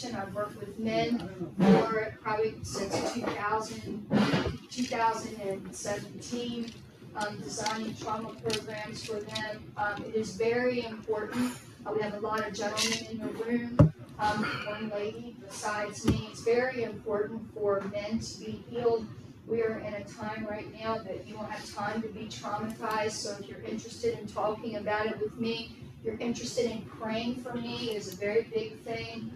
I've worked with men for probably since 2017, designing trauma programs for them. It is very important. We have a lot of gentlemen in the room, one lady besides me. It's very important for men to be healed. We are in a time right now that you don't have time to be traumatized, so if you're interested in talking about it with me, you're interested in praying for me, is a very big thing.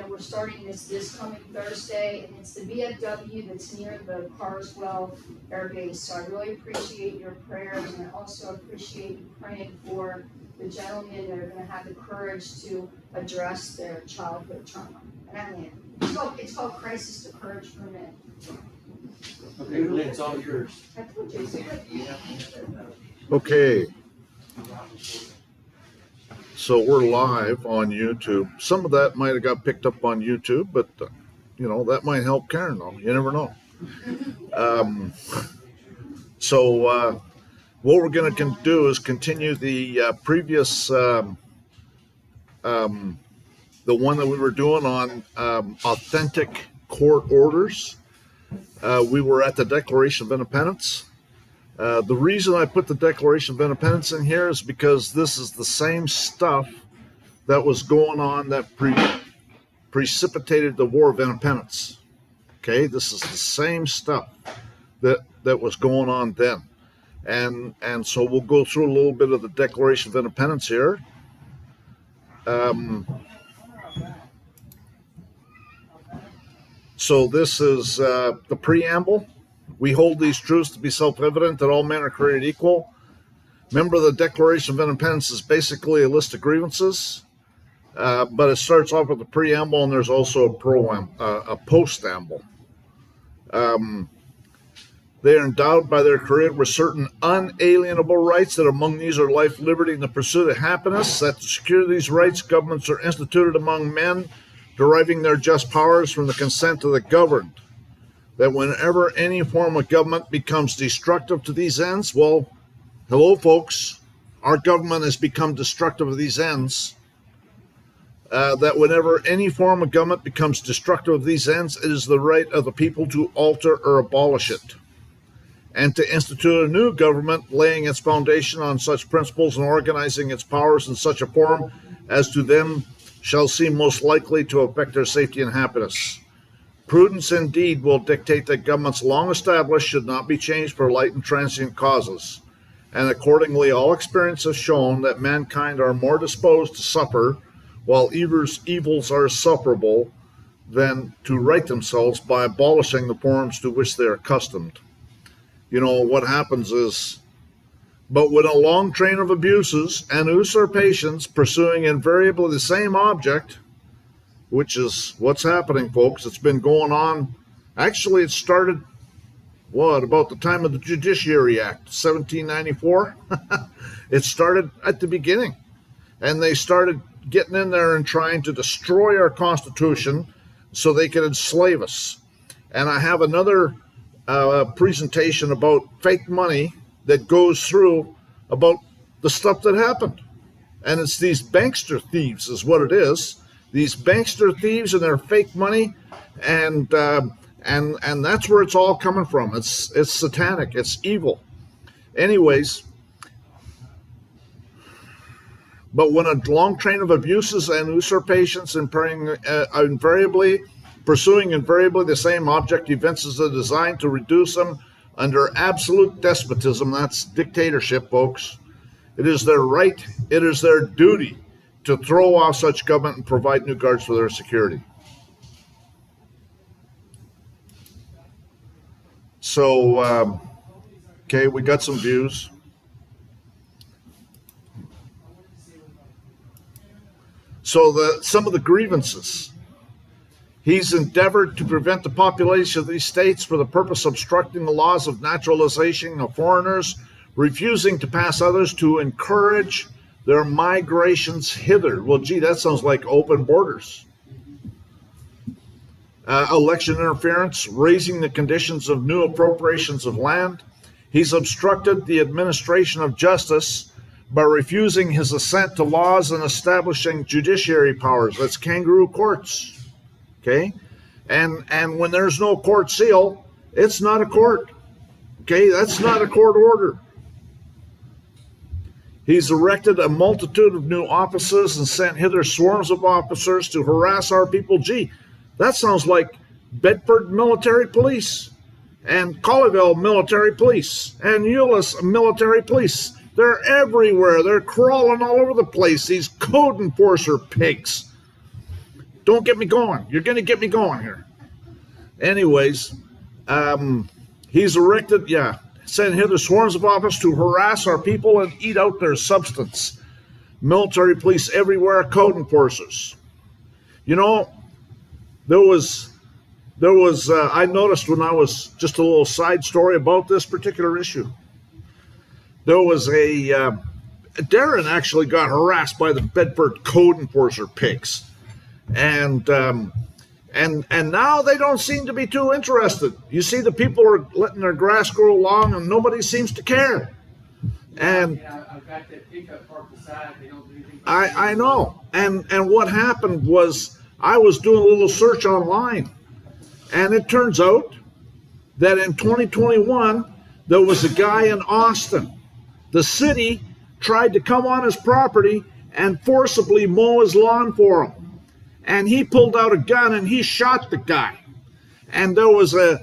We're starting this coming Thursday, and it's the VFW that's near the Carswell Air Base. So I really appreciate your prayers, and I also appreciate you praying for the gentlemen that are going to have the courage to address their childhood trauma. And I mean, it's called Crisis to Courage for Men. Okay, Lynn, it's all yours. I told you. Okay. So we're live on YouTube. Some of that might have got picked up on YouTube, but that might help Karen though. You never know. So what we're going to do is continue the previous, the one that we were doing on authentic court orders. We were at the Declaration of Independence. The reason I put the Declaration of Independence in here is because this is the same stuff that was going on that precipitated the War of Independence. Okay, this is the same stuff that was going on then. And so we'll go through a little bit of the Declaration of Independence here. So this is the preamble. We hold these truths to be self-evident that all men are created equal. Remember, the Declaration of Independence is basically a list of grievances, but it starts off with the preamble, and there's also a postamble. They are endowed by their Creator with certain unalienable rights, that among these are life, liberty, and the pursuit of happiness. That to secure these rights, governments are instituted among men, deriving their just powers from the consent of the governed. That whenever any form of government becomes destructive to these ends, well, hello folks, our government has become destructive of these ends. That whenever any form of government becomes destructive of these ends, it is the right of the people to alter or abolish it, and to institute a new government, laying its foundation on such principles and organizing its powers in such a form as to them shall seem most likely to affect their safety and happiness. Prudence indeed will dictate that governments long established should not be changed for light and transient causes, and accordingly all experience has shown that mankind are more disposed to suffer, while evils are sufferable, than to right themselves by abolishing the forms to which they are accustomed. What happens is, but when a long train of abuses and usurpations pursuing invariably the same object, which is what's happening, folks. It's been going on. Actually, it started, about the time of the Judiciary Act, 1794? It started at the beginning. And they started getting in there and trying to destroy our Constitution so they could enslave us. And I have another presentation about fake money that goes through about the stuff that happened. And it's these bankster thieves is what it is. These bankster thieves and their fake money, and that's where it's all coming from. It's satanic. It's evil. Anyways, but when a long train of abuses and usurpations and pursuing invariably the same object evinces a design to reduce them under absolute despotism, that's dictatorship, folks. It is their right. It is their duty to throw off such government and provide new guards for their security. So, okay, we got some views. So some of the grievances. He's endeavored to prevent the population of these states for the purpose of obstructing the laws of naturalization of foreigners, refusing to pass others to encourage their migrations hither. Well, gee, that sounds like open borders. Election interference, raising the conditions of new appropriations of land. He's obstructed the administration of justice by refusing his assent to laws and establishing judiciary powers. That's kangaroo courts. Okay? And when there's no court seal, it's not a court. Okay? That's not a court order. He's erected a multitude of new offices and sent hither swarms of officers to harass our people. Gee, that sounds like Bedford military police and Colleyville military police and Euless military police. They're everywhere. They're crawling all over the place, these code enforcer pigs. Don't get me going. You're going to get me going here. Anyways, he's erected, sent hither swarms of officers to harass our people and eat out their substance. Military police everywhere, code enforcers. You know, there was I noticed when I was, just a little side story about this particular issue. There was Darren actually got harassed by the Bedford code enforcer pigs. And now they don't seem to be too interested. You see, the people are letting their grass grow long and nobody seems to care. And I've got that pickup parked beside. They don't do anything. I know. And what happened was I was doing a little search online, and it turns out that in 2021 there was a guy in Austin. The city tried to come on his property and forcibly mow his lawn for him. And he pulled out a gun and he shot the guy. And there was a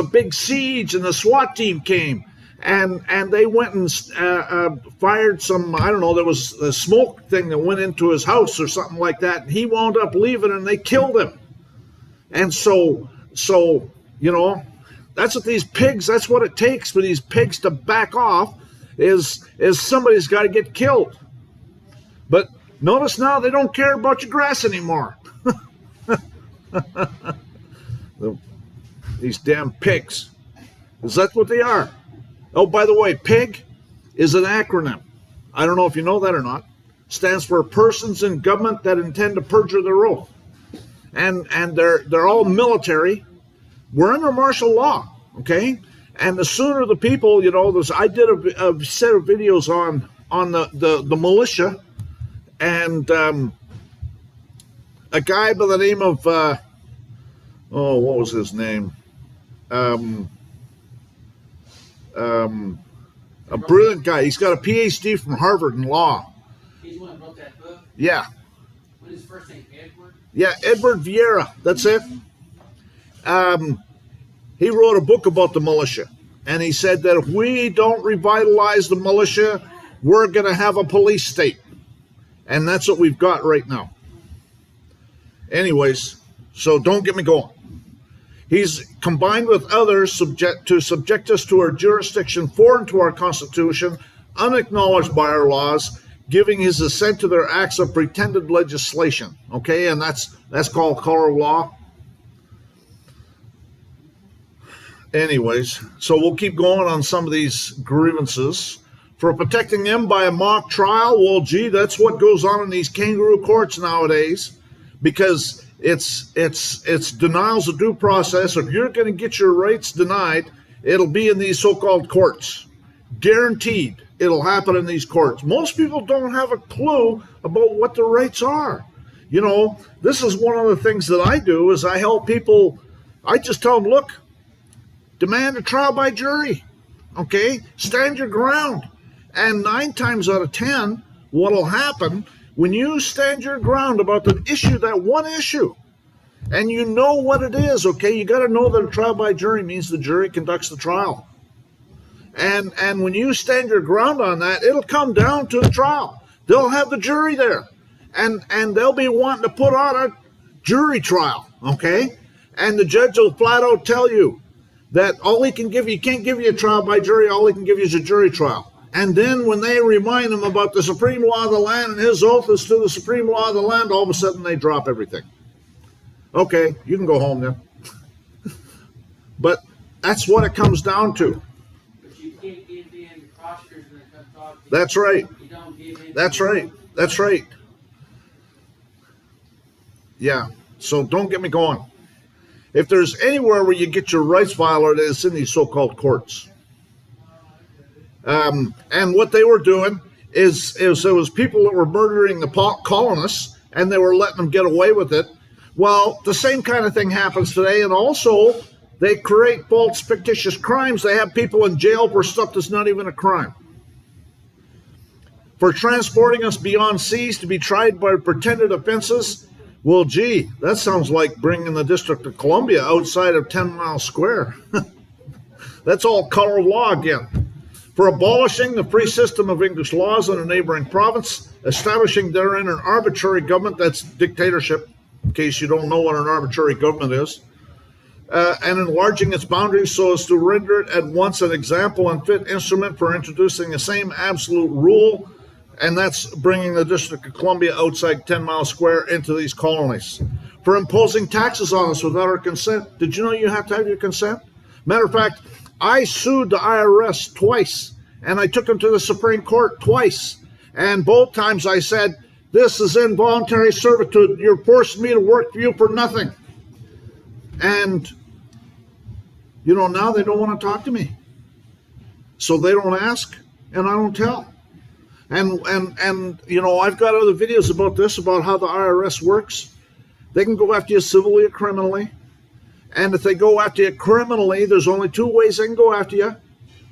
big siege, and the SWAT team came, and they went and fired some, I don't know, there was a smoke thing that went into his house or something like that, and he wound up leaving and they killed him. And so you know, that's what these pigs, that's what it takes for these pigs to back off, is somebody's got to get killed. But notice now they don't care about your grass anymore. These damn pigs. Is that what they are? Oh, by the way, PIG is an acronym. I don't know if you know that or not. Stands for persons in government that intend to perjure their oath. And they're all military. We're under martial law, okay? And the sooner the people, you know, I did a set of videos on the militia, and a guy by the name of what was his name? A brilliant guy. He's got a PhD from Harvard in law. He's the one who wrote that book? Yeah. What is his first name? Edward? Yeah, Edward Vieira. That's it. He wrote a book about the militia. And he said that if we don't revitalize the militia, we're going to have a police state. And that's what we've got right now. Anyways, so don't get me going. He's combined with others subject us to our jurisdiction foreign to our Constitution, unacknowledged by our laws, giving his assent to their acts of pretended legislation. Okay, and that's called color of law. Anyways, so we'll keep going on some of these grievances. For protecting them by a mock trial, well, gee, that's what goes on in these kangaroo courts nowadays, because it's denials of due process. If you're going to get your rights denied, it'll be in these so-called courts. Guaranteed, it'll happen in these courts. Most people don't have a clue about what their rights are. You know, this is one of the things that I do, is I help people. I just tell them, look, demand a trial by jury. Okay, stand your ground. And 9 times out of 10, what'll happen when you stand your ground about the issue, that one issue, and you know what it is, okay, you got to know that a trial by jury means the jury conducts the trial. And when you stand your ground on that, it'll come down to the trial. They'll have the jury there, and they'll be wanting to put on a jury trial, okay? And the judge will flat out tell you that all he can give you, he can't give you a trial by jury, all he can give you is a jury trial. And then when they remind him about the supreme law of the land and his oath is to the supreme law of the land, all of a sudden they drop everything. Okay, you can go home then. But that's what it comes down to. But you can't give in to prosecutors when it comes to talk to you. That's right. You don't give in. That's right. That's right. Yeah, so don't get me going. If there's anywhere where you get your rights violated, it's in these so-called courts. And what they were doing there was people that were murdering the colonists, and they were letting them get away with it. Well, the same kind of thing happens today, and also they create false, fictitious crimes. They have people in jail for stuff that's not even a crime. For transporting us beyond seas to be tried by pretended offenses. Well, gee, that sounds like bringing the District of Columbia outside of 10 Mile Square. That's all color of law again. For abolishing the free system of English laws in a neighboring province, establishing therein an arbitrary government, that's dictatorship, in case you don't know what an arbitrary government is, and enlarging its boundaries so as to render it at once an example and fit instrument for introducing the same absolute rule, and that's bringing the District of Columbia outside 10 Mile Square into these colonies. For imposing taxes on us without our consent. Did you know you have to have your consent? Matter of fact, I sued the IRS twice, and I took them to the Supreme Court twice, and both times I said, this is involuntary servitude. You're forcing me to work for you for nothing. And, you know, now they don't want to talk to me. So they don't ask, and I don't tell. And you know, I've got other videos about this, about how the IRS works. They can go after you civilly or criminally. And if they go after you criminally, there's only two ways they can go after you.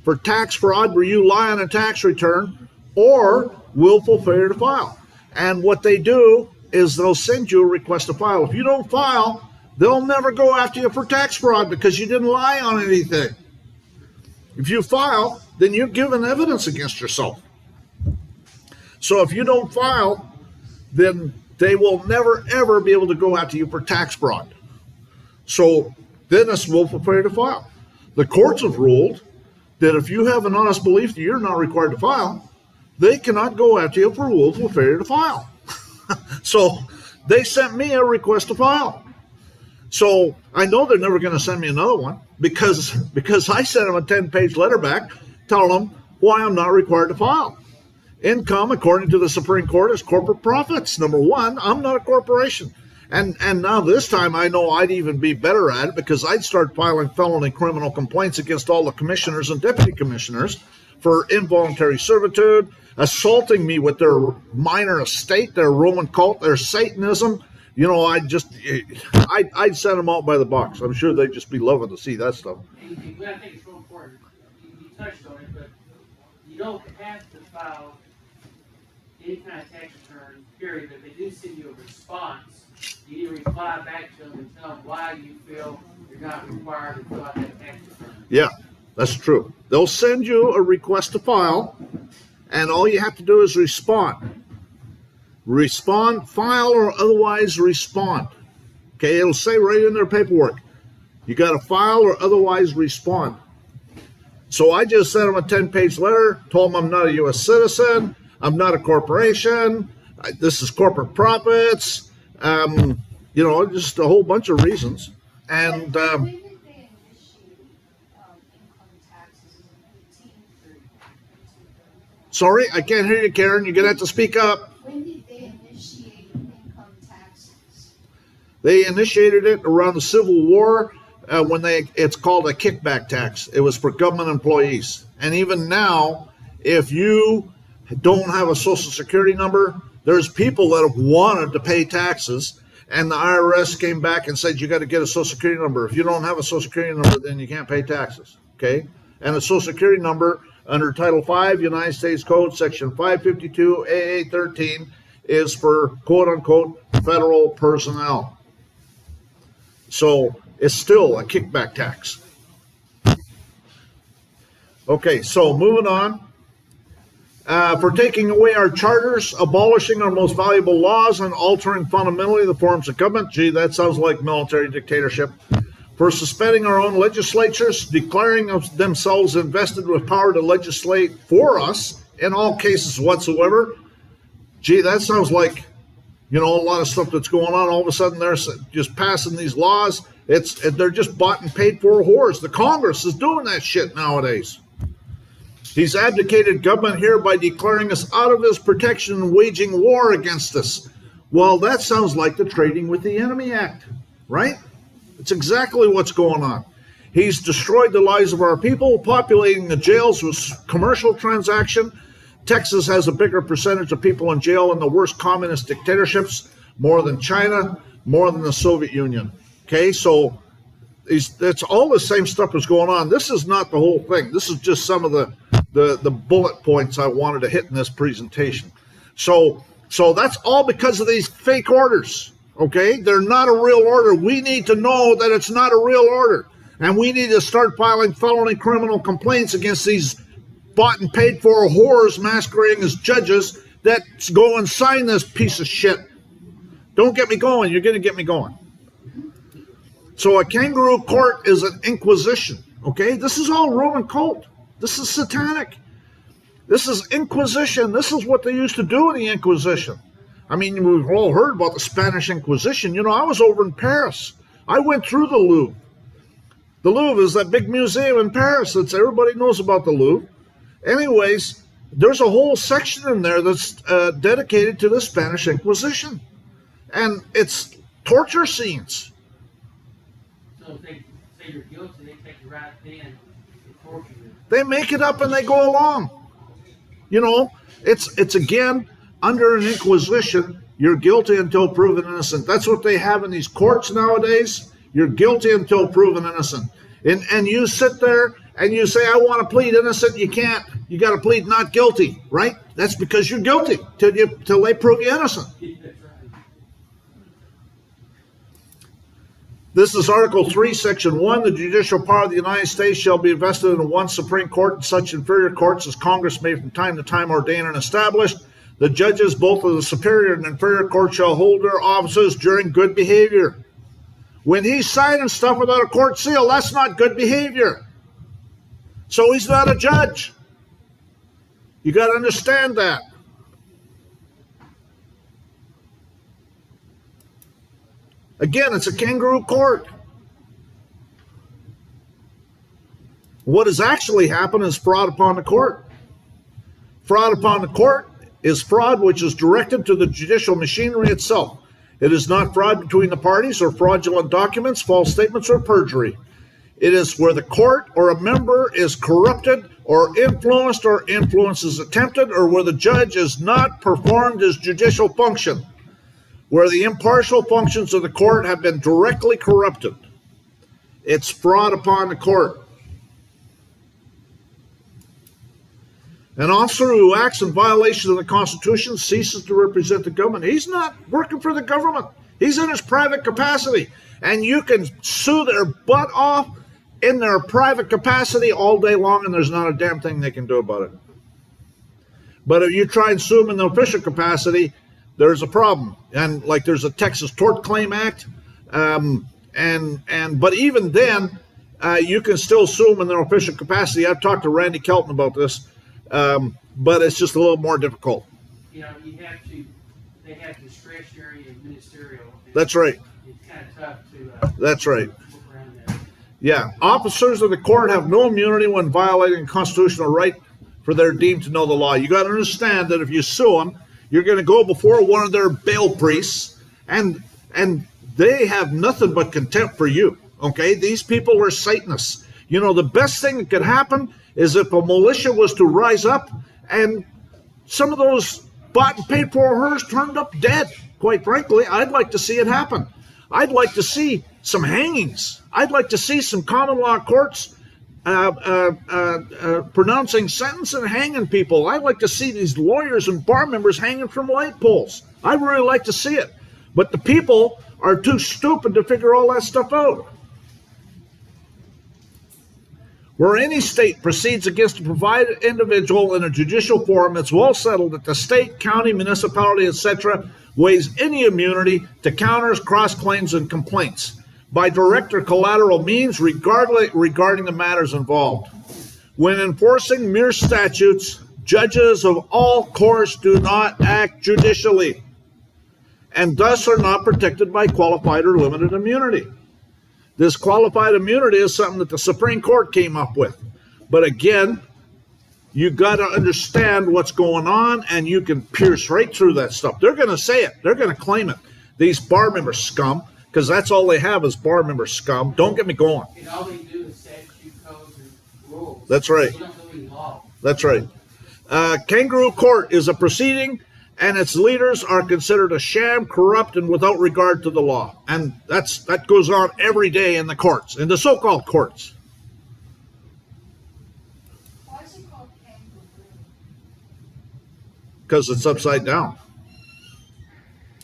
For tax fraud, where you lie on a tax return, or willful failure to file. And what they do is they'll send you a request to file. If you don't file, they'll never go after you for tax fraud because you didn't lie on anything. If you file, then you're giving evidence against yourself. So if you don't file, then they will never, ever be able to go after you for tax fraud. So then it's willful failure to file. The courts have ruled that if you have an honest belief that you're not required to file, they cannot go after you for willful failure to file. So they sent me a request to file. So I know they're never going to send me another one because I sent them a 10-page letter back telling them why I'm not required to file. Income, according to the Supreme Court, is corporate profits. Number one, I'm not a corporation. And now this time I know I'd even be better at it because I'd start filing felony criminal complaints against all the commissioners and deputy commissioners for involuntary servitude, assaulting me with their minor estate, their Roman cult, their Satanism. You know, I'd send them out by the box. I'm sure they'd just be loving to see that stuff. And I think it's real important. You touched on it, but you don't have to file any kind of tax return, period. But if they do send you a response, you need to reply back to them and tell them why you feel you're not required to fill out that tax return. Yeah, that's true. They'll send you a request to file, and all you have to do is respond. Respond, file, or otherwise respond. Okay, it'll say right in their paperwork. You got to file or otherwise respond. So I just sent them a 10-page letter, told them I'm not a U.S. citizen, I'm not a corporation, this is corporate profits, you know, just a whole bunch of reasons. And when did they initiate income taxes in 1830? sorry, I can't hear you, Karen. You're going to have to speak up. When did they initiate income taxes? They initiated it around the Civil War when it's called a kickback tax. It was for government employees. And even now, if you don't have a Social Security number, there's people that have wanted to pay taxes, and the IRS came back and said you got to get a Social Security number. If you don't have a Social Security number, then you can't pay taxes. Okay? And a Social Security number under Title V, United States Code, Section 552 AA 13 is for quote-unquote federal personnel. So it's still a kickback tax. Okay, so moving on. For taking away our charters, abolishing our most valuable laws, and altering fundamentally the forms of government. Gee, that sounds like military dictatorship. For suspending our own legislatures, declaring themselves invested with power to legislate for us in all cases whatsoever. Gee, that sounds like, you know, a lot of stuff that's going on. All of a sudden they're just passing these laws. They're just bought and paid for whores. The Congress is doing that shit nowadays. He's abdicated government here by declaring us out of his protection and waging war against us. Well, that sounds like the Trading with the Enemy Act, right? It's exactly what's going on. He's destroyed the lives of our people, populating the jails with commercial transaction, Texas has a bigger percentage of people in jail in the worst communist dictatorships, more than China, more than the Soviet Union. Okay, so it's all the same stuff that's going on. This is not the whole thing. This is just some of the bullet points I wanted to hit in this presentation. So that's all because of these fake orders. Okay, they're not a real order. We need to know that it's not a real order, and we need to start filing felony criminal complaints against these bought and paid for whores masquerading as judges that go and sign this piece of shit. Don't get me going. You're going to get me going. So a kangaroo court is an inquisition. Okay, this is all Roman cult. This is satanic. This is Inquisition. This is what they used to do in the Inquisition. I mean, we've all heard about the Spanish Inquisition. You know, I was over in Paris. I went through the Louvre. The Louvre is that big museum in Paris. Everybody knows about the Louvre. Anyways, there's a whole section in there that's dedicated to the Spanish Inquisition. And it's torture scenes. So if they say you're guilty, they take you right then and torture you. They make it up and they go along. You know, it's again, under an inquisition, you're guilty until proven innocent. That's what they have in these courts nowadays. You're guilty until proven innocent. And you sit there and you say, I want to plead innocent. You can't. You got to plead not guilty, right? That's because you're guilty till they prove you innocent. This is Article 3, Section 1. The judicial power of the United States shall be vested in one Supreme Court and such inferior courts as Congress may from time to time ordain and establish. The judges, both of the superior and inferior court, shall hold their offices during good behavior. When he's signing stuff without a court seal, that's not good behavior. So he's not a judge. You got to understand that. Again, it's a kangaroo court. What has actually happened is fraud upon the court. Fraud upon the court is fraud which is directed to the judicial machinery itself. It is not fraud between the parties or fraudulent documents, false statements, or perjury. It is where the court or a member is corrupted or influenced or influence is attempted, or where the judge is not performed his judicial function, where the impartial functions of the court have been directly corrupted. It's fraud upon the court. An officer who acts in violation of the Constitution ceases to represent the government. He's not working for the government. He's in his private capacity. And you can sue their butt off in their private capacity all day long, and there's not a damn thing they can do about it. But if you try and sue them in the official capacity, there's a problem. And like there's a Texas Tort Claim Act. But even then, you can still sue them in their official capacity. I've talked to Randy Kelton about this. But it's just a little more difficult. You know, they have discretionary and ministerial. That's right. It's kind of tough to. That's right. Work around that. Yeah. Officers of the court have no immunity when violating a constitutional right for they're deemed to know the law. You got to understand that if you sue them, you're going to go before one of their bail priests, and they have nothing but contempt for you. Okay? These people are Satanists. You know, the best thing that could happen is if a militia was to rise up and some of those bought and paid for hers turned up dead. Quite frankly, I'd like to see it happen. I'd like to see some hangings. I'd like to see some common law courts pronouncing sentence and hanging people. I'd like to see these lawyers and bar members hanging from light poles. I'd really like to see it. But the people are too stupid to figure all that stuff out. Where any state proceeds against a provided individual in a judicial forum, it's well settled that the state, county, municipality, etc., waives any immunity to counters, cross-claims, and complaints by direct or collateral means regarding the matters involved. When enforcing mere statutes, judges of all courts do not act judicially, and thus are not protected by qualified or limited immunity. This qualified immunity is something that the Supreme Court came up with. But again, you got to understand what's going on, and you can pierce right through that stuff. They're going to say it. They're going to claim it. These bar member scum, because that's all they have is bar member scum. Don't get me going. And all they do is statute codes and rules. That's right. They don't do any law. That's right. Kangaroo Court is a proceeding, and its leaders are considered a sham, corrupt, and without regard to the law. And that goes on every day in the courts, in the so-called courts. Why is it called Kangaroo? Because it's upside down.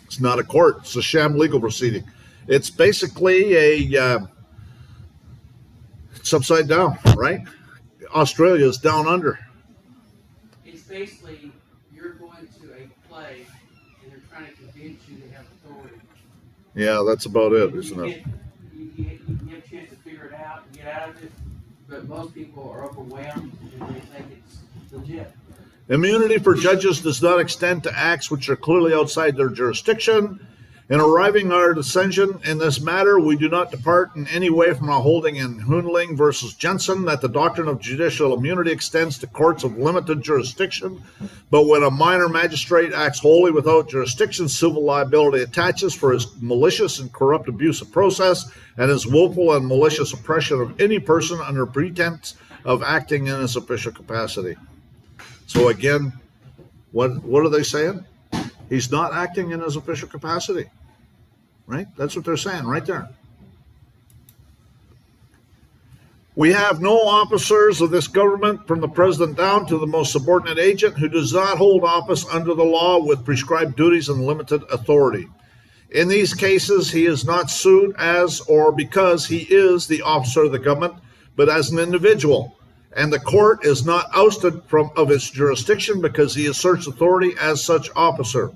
It's not a court. It's a sham legal proceeding. It's basically it's upside down, right? Australia is down under. It's basically you're going to a play and they're trying to convince you they have authority. Yeah, that's about it, isn't it? You have a chance to figure it out and get out of it, but most people are overwhelmed and they think it's legit. Immunity for judges does not extend to acts which are clearly outside their jurisdiction. In arriving at our decision in this matter, we do not depart in any way from our holding in Hundling versus Jensen that the doctrine of judicial immunity extends to courts of limited jurisdiction. But when a minor magistrate acts wholly without jurisdiction, civil liability attaches for his malicious and corrupt abuse of process and his willful and malicious oppression of any person under pretense of acting in his official capacity. So again, what are they saying? He's not acting in his official capacity, right? That's what they're saying right there. We have no officers of this government from the president down to the most subordinate agent who does not hold office under the law with prescribed duties and limited authority. In these cases, he is not sued as or because he is the officer of the government, but as an individual. And the court is not ousted of its jurisdiction because he asserts authority as such officer.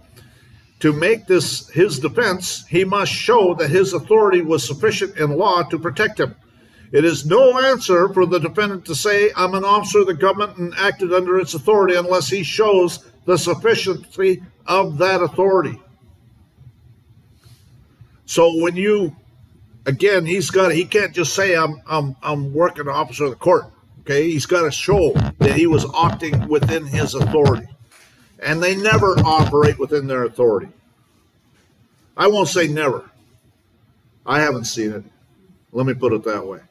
To make this his defense, he must show that his authority was sufficient in law to protect him. It is no answer for the defendant to say, I'm an officer of the government and acted under its authority unless he shows the sufficiency of that authority. So when you, again, he can't just say, I'm working officer of the court. Okay, he's got to show that he was acting within his authority. And they never operate within their authority. I won't say never. I haven't seen it. Let me put it that way.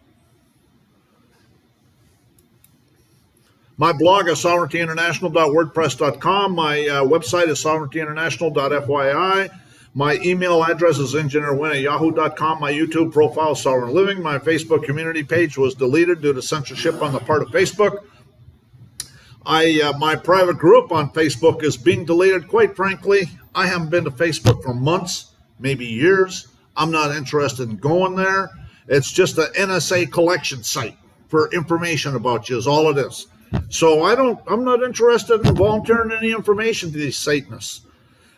My blog is sovereigntyinternational.wordpress.com. My website is sovereigntyinternational.fyi. My email address is engineerwin@yahoo.com. My YouTube profile is Sovereign Living. My Facebook community page was deleted due to censorship on the part of Facebook. My private group on Facebook is being deleted. Quite frankly, I haven't been to Facebook for months, maybe years. I'm not interested in going there. It's just an NSA collection site for information about you is all it is. So I'm not interested in volunteering any information to these Satanists.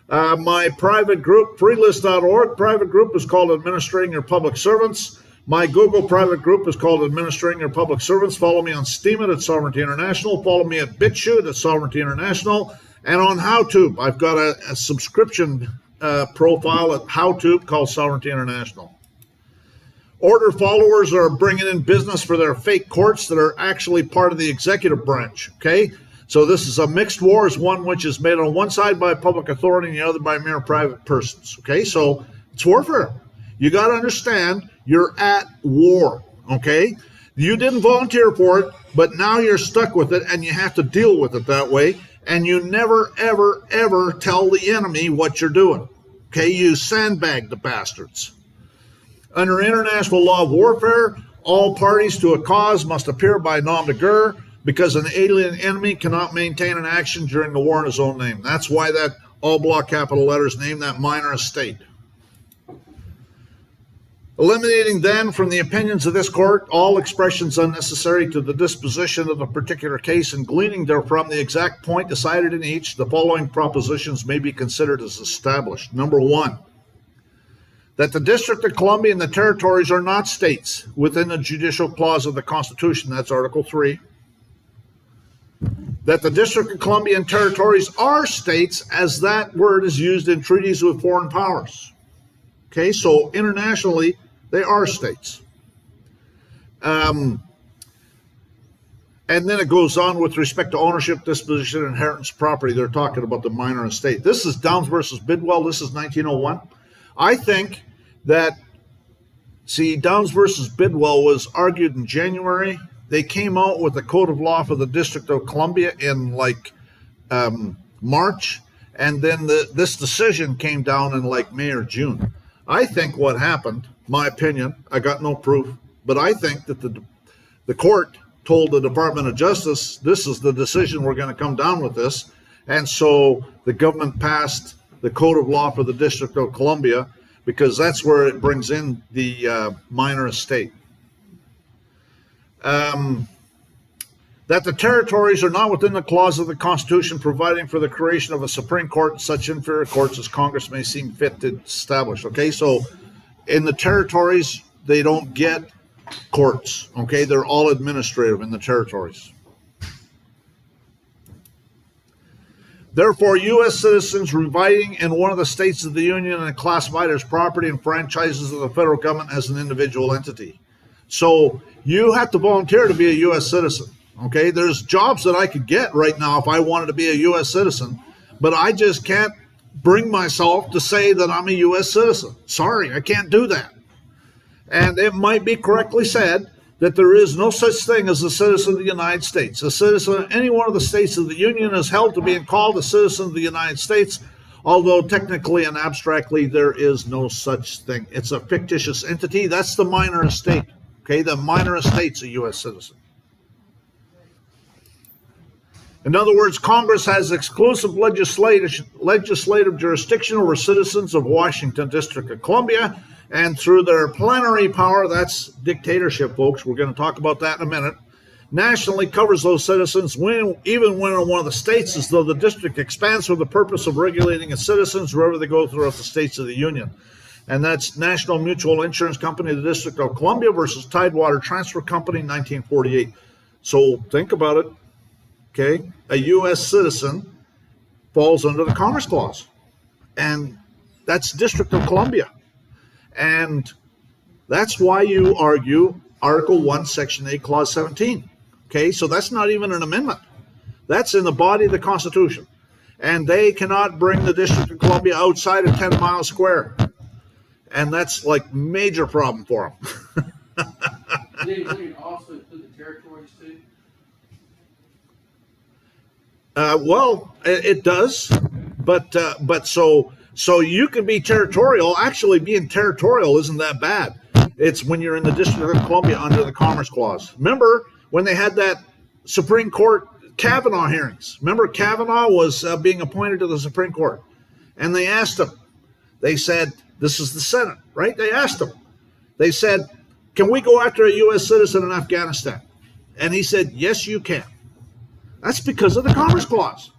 My private group, freelist.org, private group is called Administrating Your Public Servants. My Google private group is called Administrating Your Public Servants. Follow me on Steemit at Sovereignty International. Follow me at BitChute at Sovereignty International. And on HowTube, I've got a subscription profile at HowTube called Sovereignty International. Order followers are bringing in business for their fake courts that are actually part of the executive branch, okay? So this is a mixed war, is one which is made on one side by public authority and the other by mere private persons, okay? So it's warfare. You got to understand you're at war, okay? You didn't volunteer for it, but now you're stuck with it and you have to deal with it that way. And you never, ever, ever tell the enemy what you're doing, okay? You sandbag the bastards. Under international law of warfare, all parties to a cause must appear by nom de guerre, because an alien enemy cannot maintain an action during the war in his own name. That's why that all block capital letters named that minor estate. Eliminating then from the opinions of this court all expressions unnecessary to the disposition of a particular case and gleaning therefrom the exact point decided in each, the following propositions may be considered as established. Number one, that the District of Columbia and the territories are not states within the judicial clause of the Constitution. That's Article 3. That the District of Columbia and territories are states as that word is used in treaties with foreign powers. Okay, so internationally, they are states. And then it goes on with respect to ownership, disposition, inheritance, property. They're talking about the minor estate. This is Downs versus Bidwell. This is 1901. I think that, Downs versus Bidwell was argued in January. They came out with the Code of Law for the District of Columbia in March, and then this decision came down in like May or June. I think what happened, my opinion, I got no proof, but I think that the court told the Department of Justice, this is the decision, we're going to come down with this. And so the government passed the Code of Law for the District of Columbia, because that's where it brings in the minor estate. That the territories are not within the clause of the Constitution providing for the creation of a Supreme Court and such inferior courts as Congress may seem fit to establish. Okay, so in the territories, they don't get courts. Okay, they're all administrative in the territories. Therefore, U.S. citizens residing in one of the states of the Union and classified as property and franchises of the federal government as an individual entity. So you have to volunteer to be a U.S. citizen. Okay, there's jobs that I could get right now if I wanted to be a U.S. citizen, but I just can't bring myself to say that I'm a U.S. citizen. Sorry, I can't do that. And it might be correctly said that there is no such thing as a citizen of the United States. A citizen of any one of the states of the Union is held to being called a citizen of the United States, although technically and abstractly there is no such thing. It's a fictitious entity. That's the minor estate. Okay, the minor estate's a U.S. citizen. In other words, Congress has exclusive legislative jurisdiction over citizens of Washington District of Columbia, and through their plenary power, that's dictatorship, folks. We're going to talk about that in a minute. Nationally covers those citizens even when in one of the states, as though the district expands for the purpose of regulating its citizens wherever they go throughout the states of the Union. And that's National Mutual Insurance Company of the District of Columbia versus Tidewater Transfer Company, 1948. So think about it. Okay, a U.S. citizen falls under the Commerce Clause, and that's District of Columbia. And that's why you argue Article 1, Section 8, Clause 17. Okay, so that's not even an amendment. That's in the body of the Constitution. And they cannot bring the District of Columbia outside of 10 miles square. And that's like major problem for them. Would it also include the territories too? Well, it does, but so you can be territorial. Actually, being territorial isn't that bad. It's when you're in the District of Columbia under the Commerce Clause. Remember when they had that Supreme Court Kavanaugh hearings? Remember Kavanaugh was being appointed to the Supreme Court, and they asked him. They said, "This is the Senate, right?" They asked him. They said, "Can we go after a U.S. citizen in Afghanistan?" And he said, "Yes, you can." That's because of the Commerce Clause.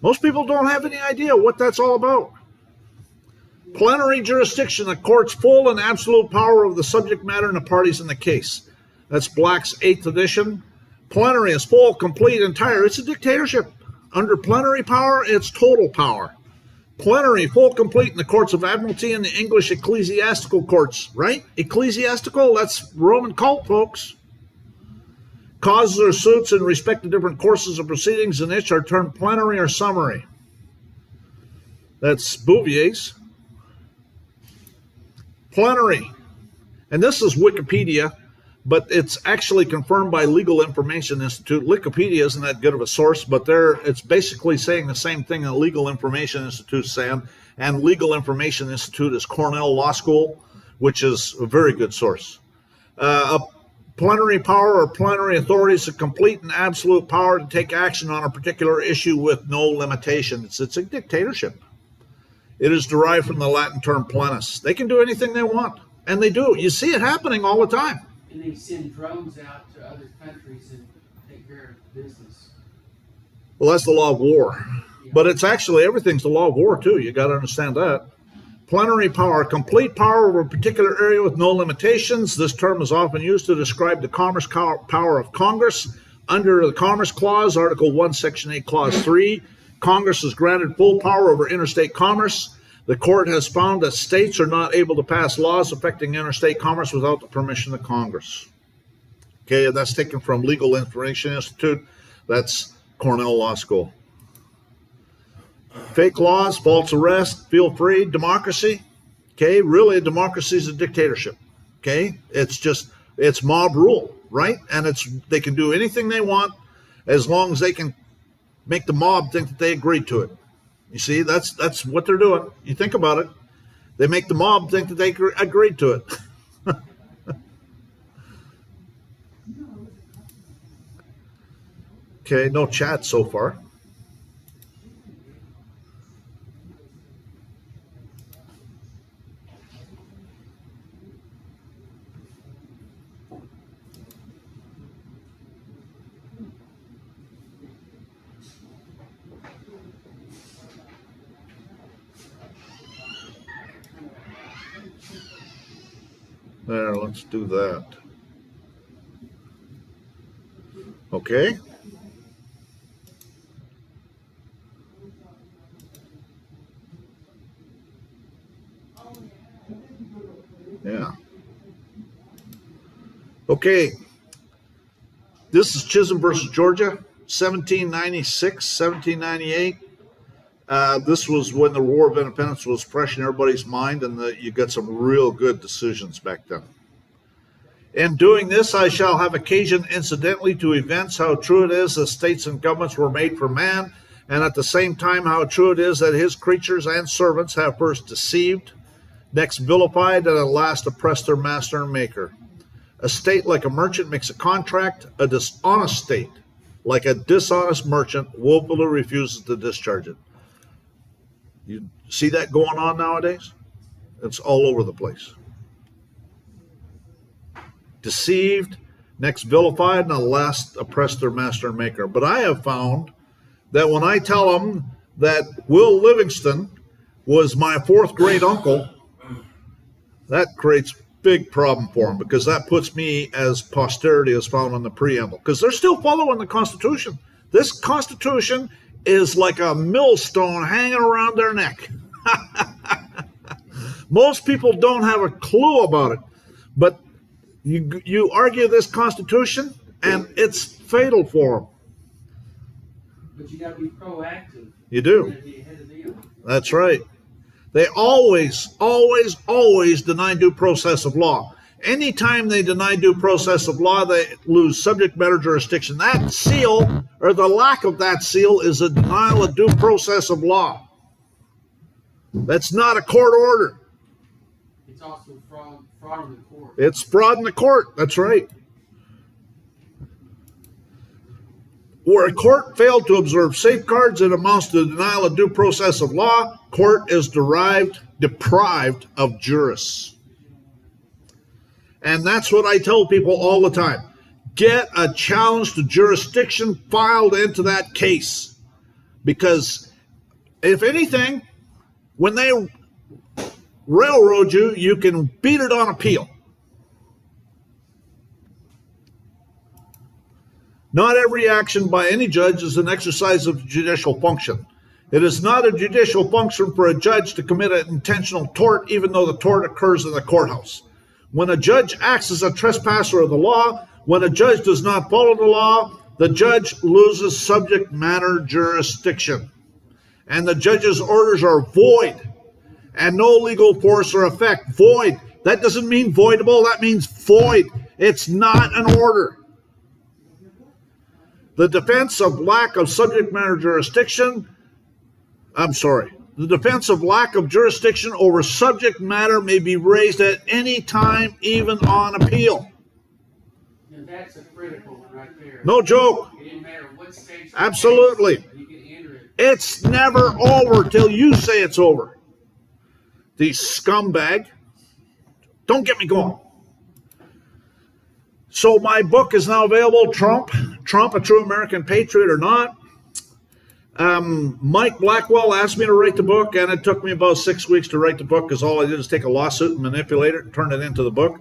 Most people don't have any idea what that's all about. Plenary jurisdiction, the court's full and absolute power of the subject matter and the parties in the case. That's Black's 8th edition. Plenary is full, complete, entire. It's a dictatorship. Under plenary power, it's total power. Plenary, full, complete in the courts of admiralty and the English ecclesiastical courts, right? Ecclesiastical, that's Roman cult, folks. Causes or suits in respect to different courses of proceedings in which are termed plenary or summary. That's Bouvier's. Plenary, and this is Wikipedia, but it's actually confirmed by Legal Information Institute. Wikipedia isn't that good of a source, but it's basically saying the same thing that Legal Information Institute is saying. And Legal Information Institute is Cornell Law School, which is a very good source. A plenary power or plenary authority is a complete and absolute power to take action on a particular issue with no limitations. It's a dictatorship. It is derived from the Latin term plenus. They can do anything they want, and they do. You see it happening all the time. And they send drones out to other countries and take care of business. Well, that's the law of war. Yeah. But it's actually, everything's the law of war, too. You got to understand that. Plenary power, complete power over a particular area with no limitations. This term is often used to describe the commerce power of Congress. Under the Commerce Clause, Article 1, Section 8, Clause 3, Congress is granted full power over interstate commerce. The court has found that states are not able to pass laws affecting interstate commerce without the permission of Congress. Okay, that's taken from Legal Information Institute. That's Cornell Law School. Fake laws, false arrest, feel free, democracy. Okay, really, a democracy is a dictatorship. Okay, it's mob rule. right? And they can do anything they want as long as they can make the mob think that they agreed to it. You see, that's what they're doing. You think about it. They make the mob think that they agreed to it. Okay, no chat so far. There, let's do that. Okay. Yeah. Okay. This is Chisholm versus Georgia, 1796, 1798. This was when the War of Independence was fresh in everybody's mind, and you got some real good decisions back then. In doing this, I shall have occasion incidentally to evince how true it is that states and governments were made for man, and at the same time how true it is that his creatures and servants have first deceived, next vilified, and at last oppressed their master and maker. A state like a merchant makes a contract, a dishonest state, like a dishonest merchant, woefully refuses to discharge it. You see that going on nowadays? It's all over the place. Deceived, next vilified, and at last oppressed their master and maker. But I have found that when I tell them that Will Livingston was my fourth great uncle, that creates big problem for them, because that puts me as posterity as found on the preamble, because they're still following the Constitution. This Constitution is like a millstone hanging around their neck. Most people don't have a clue about it, but you argue this Constitution, and it's fatal for them. But you got to be proactive. You do. You got to be ahead of them. That's right. They always deny due process of law. Anytime they deny due process of law, they lose subject matter jurisdiction. That seal, or the lack of that seal, is a denial of due process of law. That's not a court order. It's also fraud in the court. It's fraud in the court. That's right. Where a court failed to observe safeguards, it amounts to denial of due process of law. Court is deprived of juris. And that's what I tell people all the time. Get a challenge to jurisdiction filed into that case. Because if anything, when they railroad you, you can beat it on appeal. Not every action by any judge is an exercise of judicial function. It is not a judicial function for a judge to commit an intentional tort, even though the tort occurs in the courthouse. When a judge acts as a trespasser of the law, when a judge does not follow the law, the judge loses subject matter jurisdiction. And the judge's orders are void, and no legal force or effect. Void. That doesn't mean voidable, that means void. It's not an order. The defense of lack of subject matter jurisdiction, the defense of lack of jurisdiction over subject matter may be raised at any time, even on appeal. And that's a critical one right there. No joke. It didn't matter what stage. Absolutely. You can enter it. It's never over till you say it's over. These scumbag. Don't get me going. So my book is now available, Trump, a true American patriot or not. Mike Blackwell asked me to write the book, and it took me about 6 weeks to write the book, because all I did is take a lawsuit and manipulate it and turn it into the book.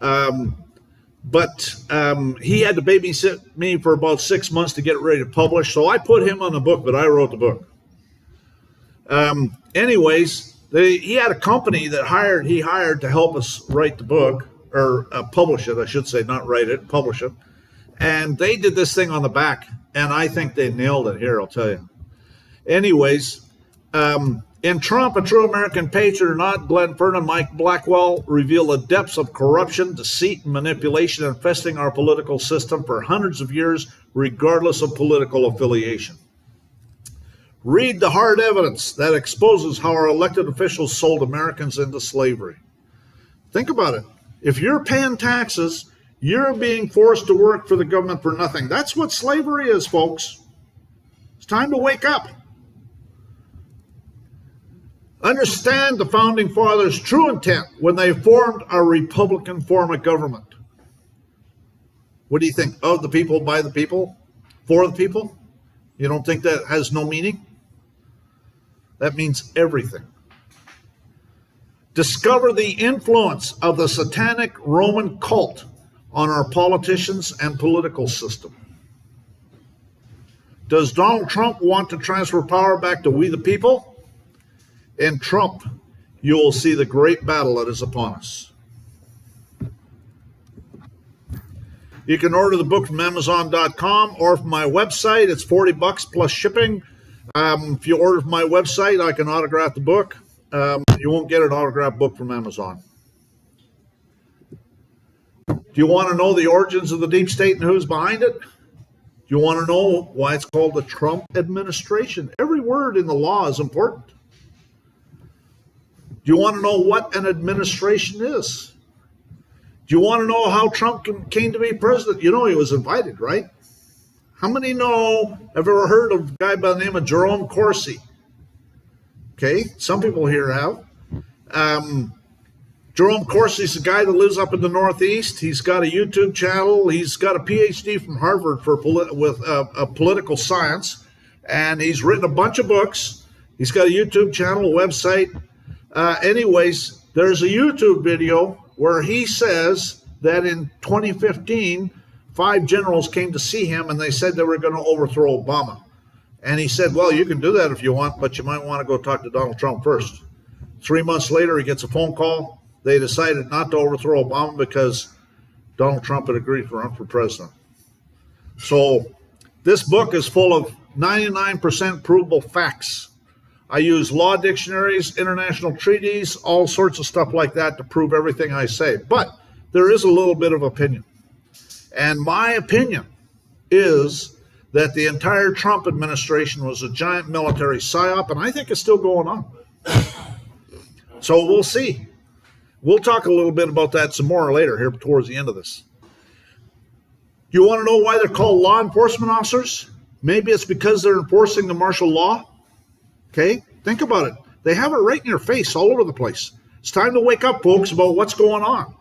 But he had to babysit me for about 6 months to get it ready to publish, so I put him on the book, but I wrote the book. Anyways, he had a company that he hired to help us write the book, or publish it, I should say, not write it, publish it. And they did this thing on the back, and I think they nailed it here, I'll tell you. Anyways, In Trump, a true American patriot or not, Glenn Fern and Mike Blackwell reveal the depths of corruption, deceit, and manipulation infesting our political system for hundreds of years, regardless of political affiliation. Read the hard evidence that exposes how our elected officials sold Americans into slavery. Think about it. If you're paying taxes, you're being forced to work for the government for nothing. That's what slavery is, folks. It's time to wake up. Understand the Founding Fathers' true intent when they formed our Republican form of government. What do you think? Of the people, by the people, for the people? You don't think that has no meaning? That means everything. Discover the influence of the satanic Roman cult on our politicians and political system. Does Donald Trump want to transfer power back to we the people? In Trump, you will see the great battle that is upon us. You can order the book from Amazon.com or from my website. It's $40 plus shipping. If you order from my website, I can autograph the book. You won't get an autographed book from Amazon. Do you want to know the origins of the deep state and who's behind it? Do you want to know why it's called the Trump administration? Every word in the law is important. Do you want to know what an administration is? Do you want to know how Trump came to be president? You know he was invited, right? How many have ever heard of a guy by the name of Jerome Corsi? Okay, some people here have. Jerome Corsi is a guy that lives up in the Northeast. He's got a YouTube channel. He's got a PhD from Harvard with political science, and he's written a bunch of books. He's got a YouTube channel, a website. Anyways, there's a YouTube video where he says that in 2015, 5 generals came to see him and they said they were going to overthrow Obama. And he said, well, you can do that if you want, but you might want to go talk to Donald Trump first. 3 months later, he gets a phone call. They decided not to overthrow Obama because Donald Trump had agreed to run for president. So this book is full of 99% provable facts. I use law dictionaries, international treaties, all sorts of stuff like that to prove everything I say. But there is a little bit of opinion. And my opinion is that the entire Trump administration was a giant military psyop, and I think it's still going on. So we'll see. We'll talk a little bit about that some more later here towards the end of this. You want to know why they're called law enforcement officers? Maybe it's because they're enforcing the martial law. Okay, think about it. They have it right in your face all over the place. It's time to wake up, folks, about what's going on.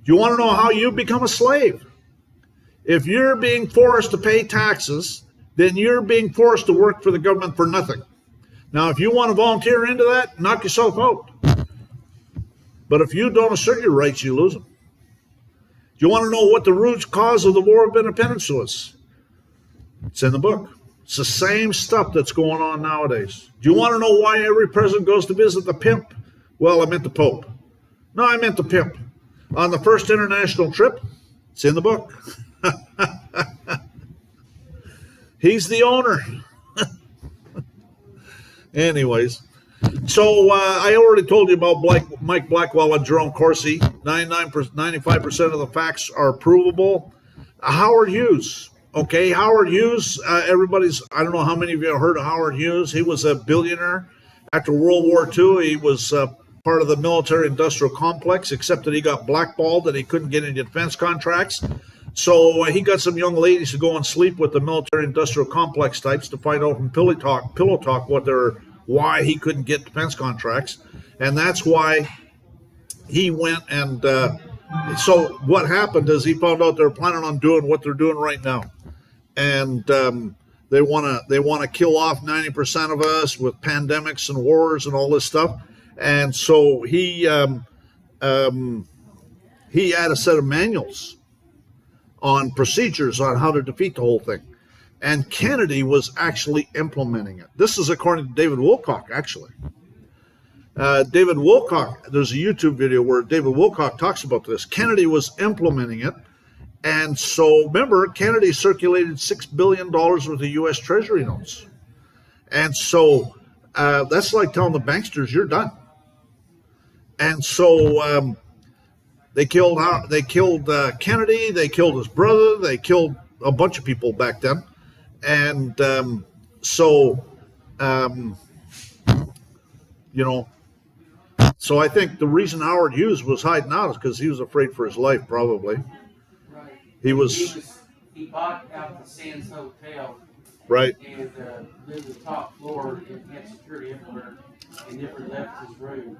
You want to know how you become a slave? If you're being forced to pay taxes, then you're being forced to work for the government for nothing. Now, if you want to volunteer into that, knock yourself out. But if you don't assert your rights, you lose them. Do you want to know what the root cause of the War of Independence was? It's in the book. It's the same stuff that's going on nowadays. Do you want to know why every president goes to visit the pimp? Well, I meant the Pope. No, I meant the pimp. On the first international trip, it's in the book. He's the owner. Anyways, so I already told you about Mike Blackwell and Jerome Corsi. 95% of the facts are provable. Howard Hughes. Okay, Howard Hughes, I don't know how many of you have heard of Howard Hughes. He was a billionaire. After World War II, he was part of the military-industrial complex, except that he got blackballed and he couldn't get any defense contracts. So he got some young ladies to go and sleep with the military-industrial complex types to find out from pillow talk why he couldn't get defense contracts. And that's why he went and so what happened is he found out they're planning on doing what they're doing right now. And they want to kill off 90% of us with pandemics and wars and all this stuff. And so he had a set of manuals on procedures on how to defeat the whole thing. And Kennedy was actually implementing it. This is according to David Wilcock, actually. David Wilcock, there's a YouTube video where David Wilcock talks about this. Kennedy was implementing it. And so, remember, Kennedy circulated $6 billion worth of U.S. Treasury notes. And so that's like telling the banksters you're done. And so they killed Kennedy, they killed his brother, they killed a bunch of people back then. And so I think the reason Howard Hughes was hiding out is because he was afraid for his life, probably. Right. He bought out the Sands Hotel. Right. And lived the top floor and had security everywhere and never left his room.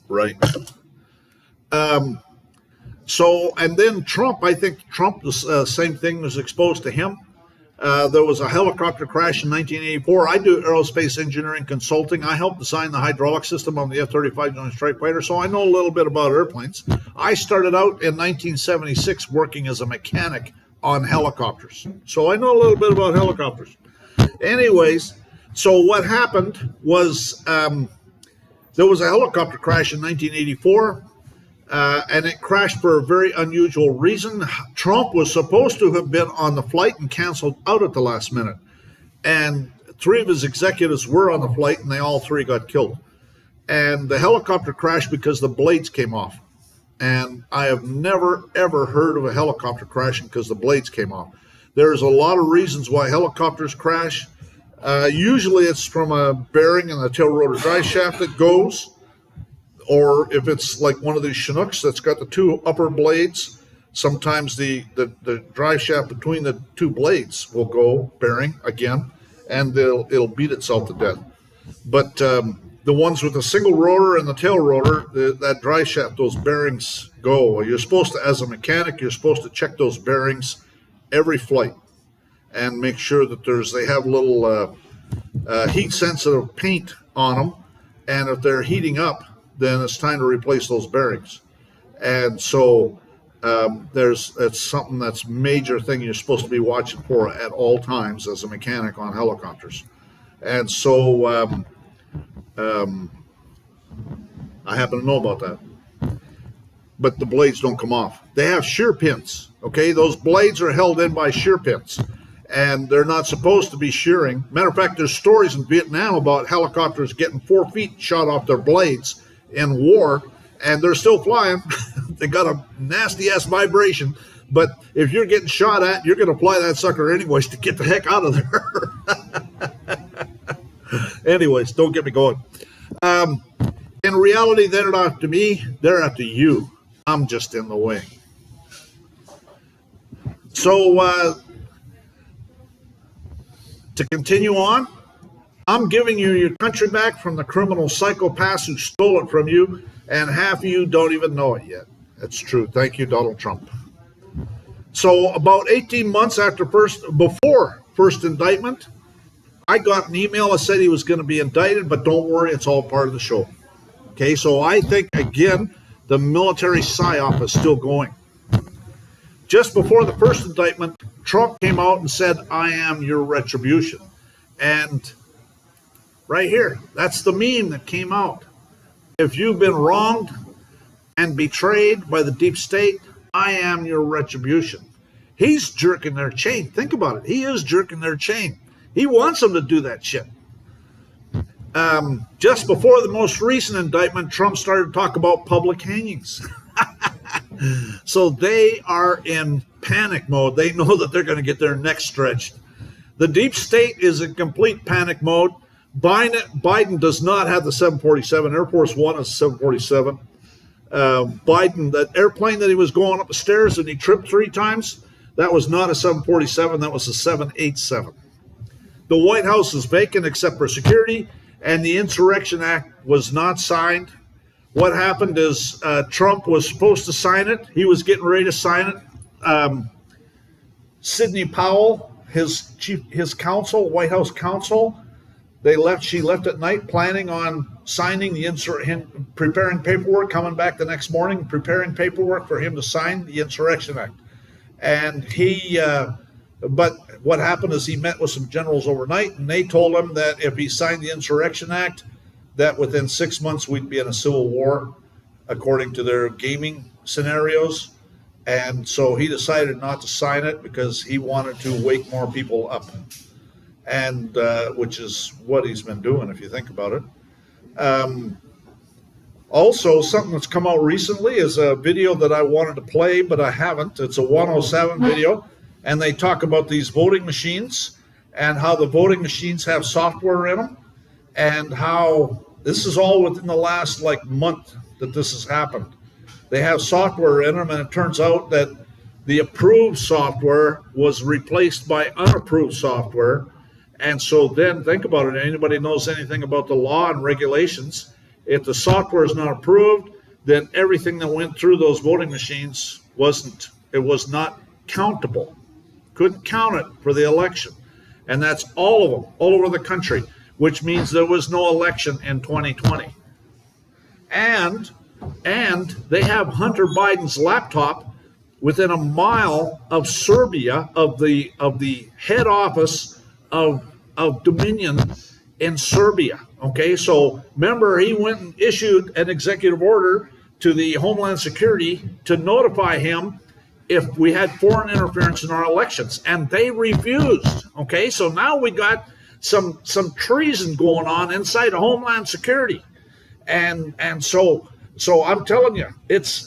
Right. So, and then Trump, I think the same thing was exposed to him. There was a helicopter crash in 1984. I do aerospace engineering consulting. I helped design the hydraulic system on the F-35 Joint Strike Fighter, so I know a little bit about airplanes. I started out in 1976 working as a mechanic on helicopters, so I know a little bit about helicopters. Anyways, so what happened was there was a helicopter crash in 1984. And it crashed for a very unusual reason. Trump was supposed to have been on the flight and canceled out at the last minute. And 3 of his executives were on the flight, and they all 3 got killed. And the helicopter crashed because the blades came off. And I have never, ever heard of a helicopter crashing because the blades came off. There's a lot of reasons why helicopters crash. Usually it's from a bearing in the tail rotor drive shaft that goes. Or if it's like one of these Chinooks that's got the 2 upper blades, sometimes the drive shaft between the 2 blades will go bearing again, and it'll beat itself to death. But the ones with the single rotor and the tail rotor, that drive shaft, those bearings go. You're supposed to, as a mechanic, you're supposed to check those bearings every flight and make sure that they have little heat-sensitive paint on them, and if they're heating up, then it's time to replace those bearings. And so it's something that's a major thing you're supposed to be watching for at all times as a mechanic on helicopters. And so I happen to know about that. But the blades don't come off. They have shear pins, okay? Those blades are held in by shear pins, and they're not supposed to be shearing. Matter of fact, there's stories in Vietnam about helicopters getting 4 feet shot off their blades in war, and they're still flying. They got a nasty ass vibration, but if you're getting shot at, you're going to fly that sucker anyways to get the heck out of there. Anyways, don't get me going. In reality, they're not after me, they're after you. I'm just in the way. So to continue on, I'm giving you your country back from the criminal psychopaths who stole it from you, and half of you don't even know it yet. That's true. Thank you, Donald Trump. So about 18 months before first indictment, I got an email that said he was going to be indicted, but don't worry, it's all part of the show. Okay, so I think, again, the military psyop is still going. Just before the first indictment, Trump came out and said, "I am your retribution." And right here, that's the meme that came out. If you've been wronged and betrayed by the deep state, I am your retribution. He's jerking their chain. Think about it. He is jerking their chain. He wants them to do that shit. Just before the most recent indictment, Trump started to talk about public hangings. So they are in panic mode. They know that they're going to get their neck stretched. The deep state is in complete panic mode. Biden does not have the 747. Air Force One is 747. Biden, that airplane that he was going up the stairs and he tripped 3 times, that was not a 747. That was a 787. The White House is vacant except for security, and the Insurrection Act was not signed. What happened is Trump was supposed to sign it. He was getting ready to sign it. Sidney Powell, his counsel, White House counsel, she left at night planning on signing preparing paperwork, coming back the next morning, preparing paperwork for him to sign the Insurrection Act. And but what happened is he met with some generals overnight, and they told him that if he signed the Insurrection Act, that within 6 months we'd be in a civil war, according to their gaming scenarios. And so he decided not to sign it because he wanted to wake more people up. and which is what he's been doing if you think about it. Also, something that's come out recently is a video that I wanted to play, but I haven't. It's a 107 video, and they talk about these voting machines and how the voting machines have software in them, and how this is all within the last like month that this has happened. They have software in them, and it turns out that the approved software was replaced by unapproved software. And so then think about it. Anybody knows anything about the law and regulations, if the software is not approved, then everything that went through those voting machines was not countable. Couldn't count it for the election. And that's all of them, all over the country, which means there was no election in 2020. And they have Hunter Biden's laptop within a mile of Serbia, of the head office of Dominion in Serbia. Okay, so remember, he went and issued an executive order to the Homeland Security to notify him if we had foreign interference in our elections, and they refused. Okay, so now we got some treason going on inside of Homeland Security, and so I'm telling you,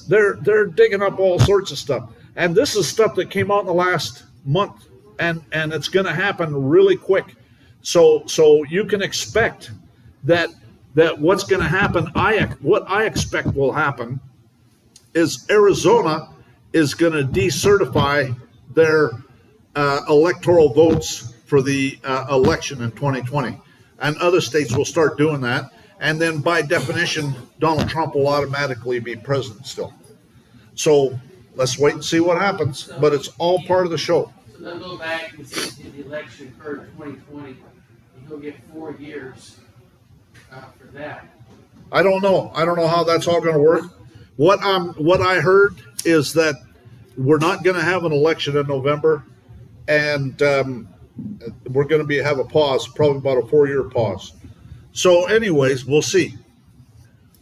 they're digging up all sorts of stuff, and this is stuff that came out in the last month, and it's going to happen really quick. So you can expect that what's going to happen. What I expect will happen is Arizona is going to decertify their electoral votes for the election in 2020, and other states will start doing that. And then, by definition, Donald Trump will automatically be president still. So let's wait and see what happens. But it's all part of the show. So they'll go back and see if the election occurred in 2020, and he'll get 4 years for that. I don't know. I don't know how that's all going to work. What I heard is that we're not going to have an election in November, and we're going to have a pause, probably about a 4-year pause. So anyways, we'll see.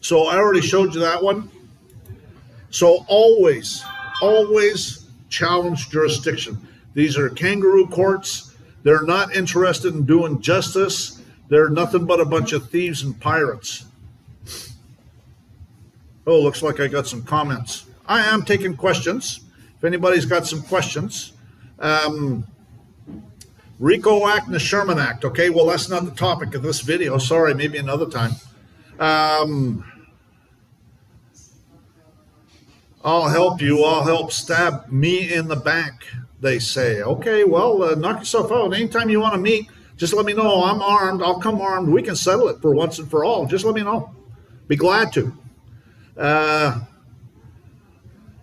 So I already showed you that one. So always challenge jurisdiction. These are kangaroo courts. They're not interested in doing justice. They're nothing but a bunch of thieves and pirates. Oh, looks like I got some comments. I am taking questions. If anybody's got some questions. RICO Act and the Sherman Act. Okay, well, that's not the topic of this video. Sorry, maybe another time. I'll help you. I'll help stab me in the back, they say. Okay, well, knock yourself out. Anytime you want to meet, just let me know. I'm armed. I'll come armed. We can settle it for once and for all. Just let me know. Be glad to.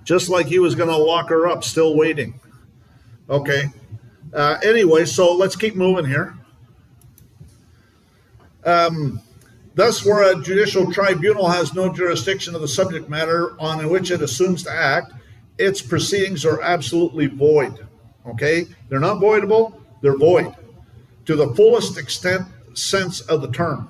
Just like he was going to lock her up, still waiting. Okay. Anyway, so let's keep moving here. Thus, where a judicial tribunal has no jurisdiction of the subject matter on which it assumes to act, its proceedings are absolutely void. Okay? They're not voidable, they're void to the fullest sense of the term.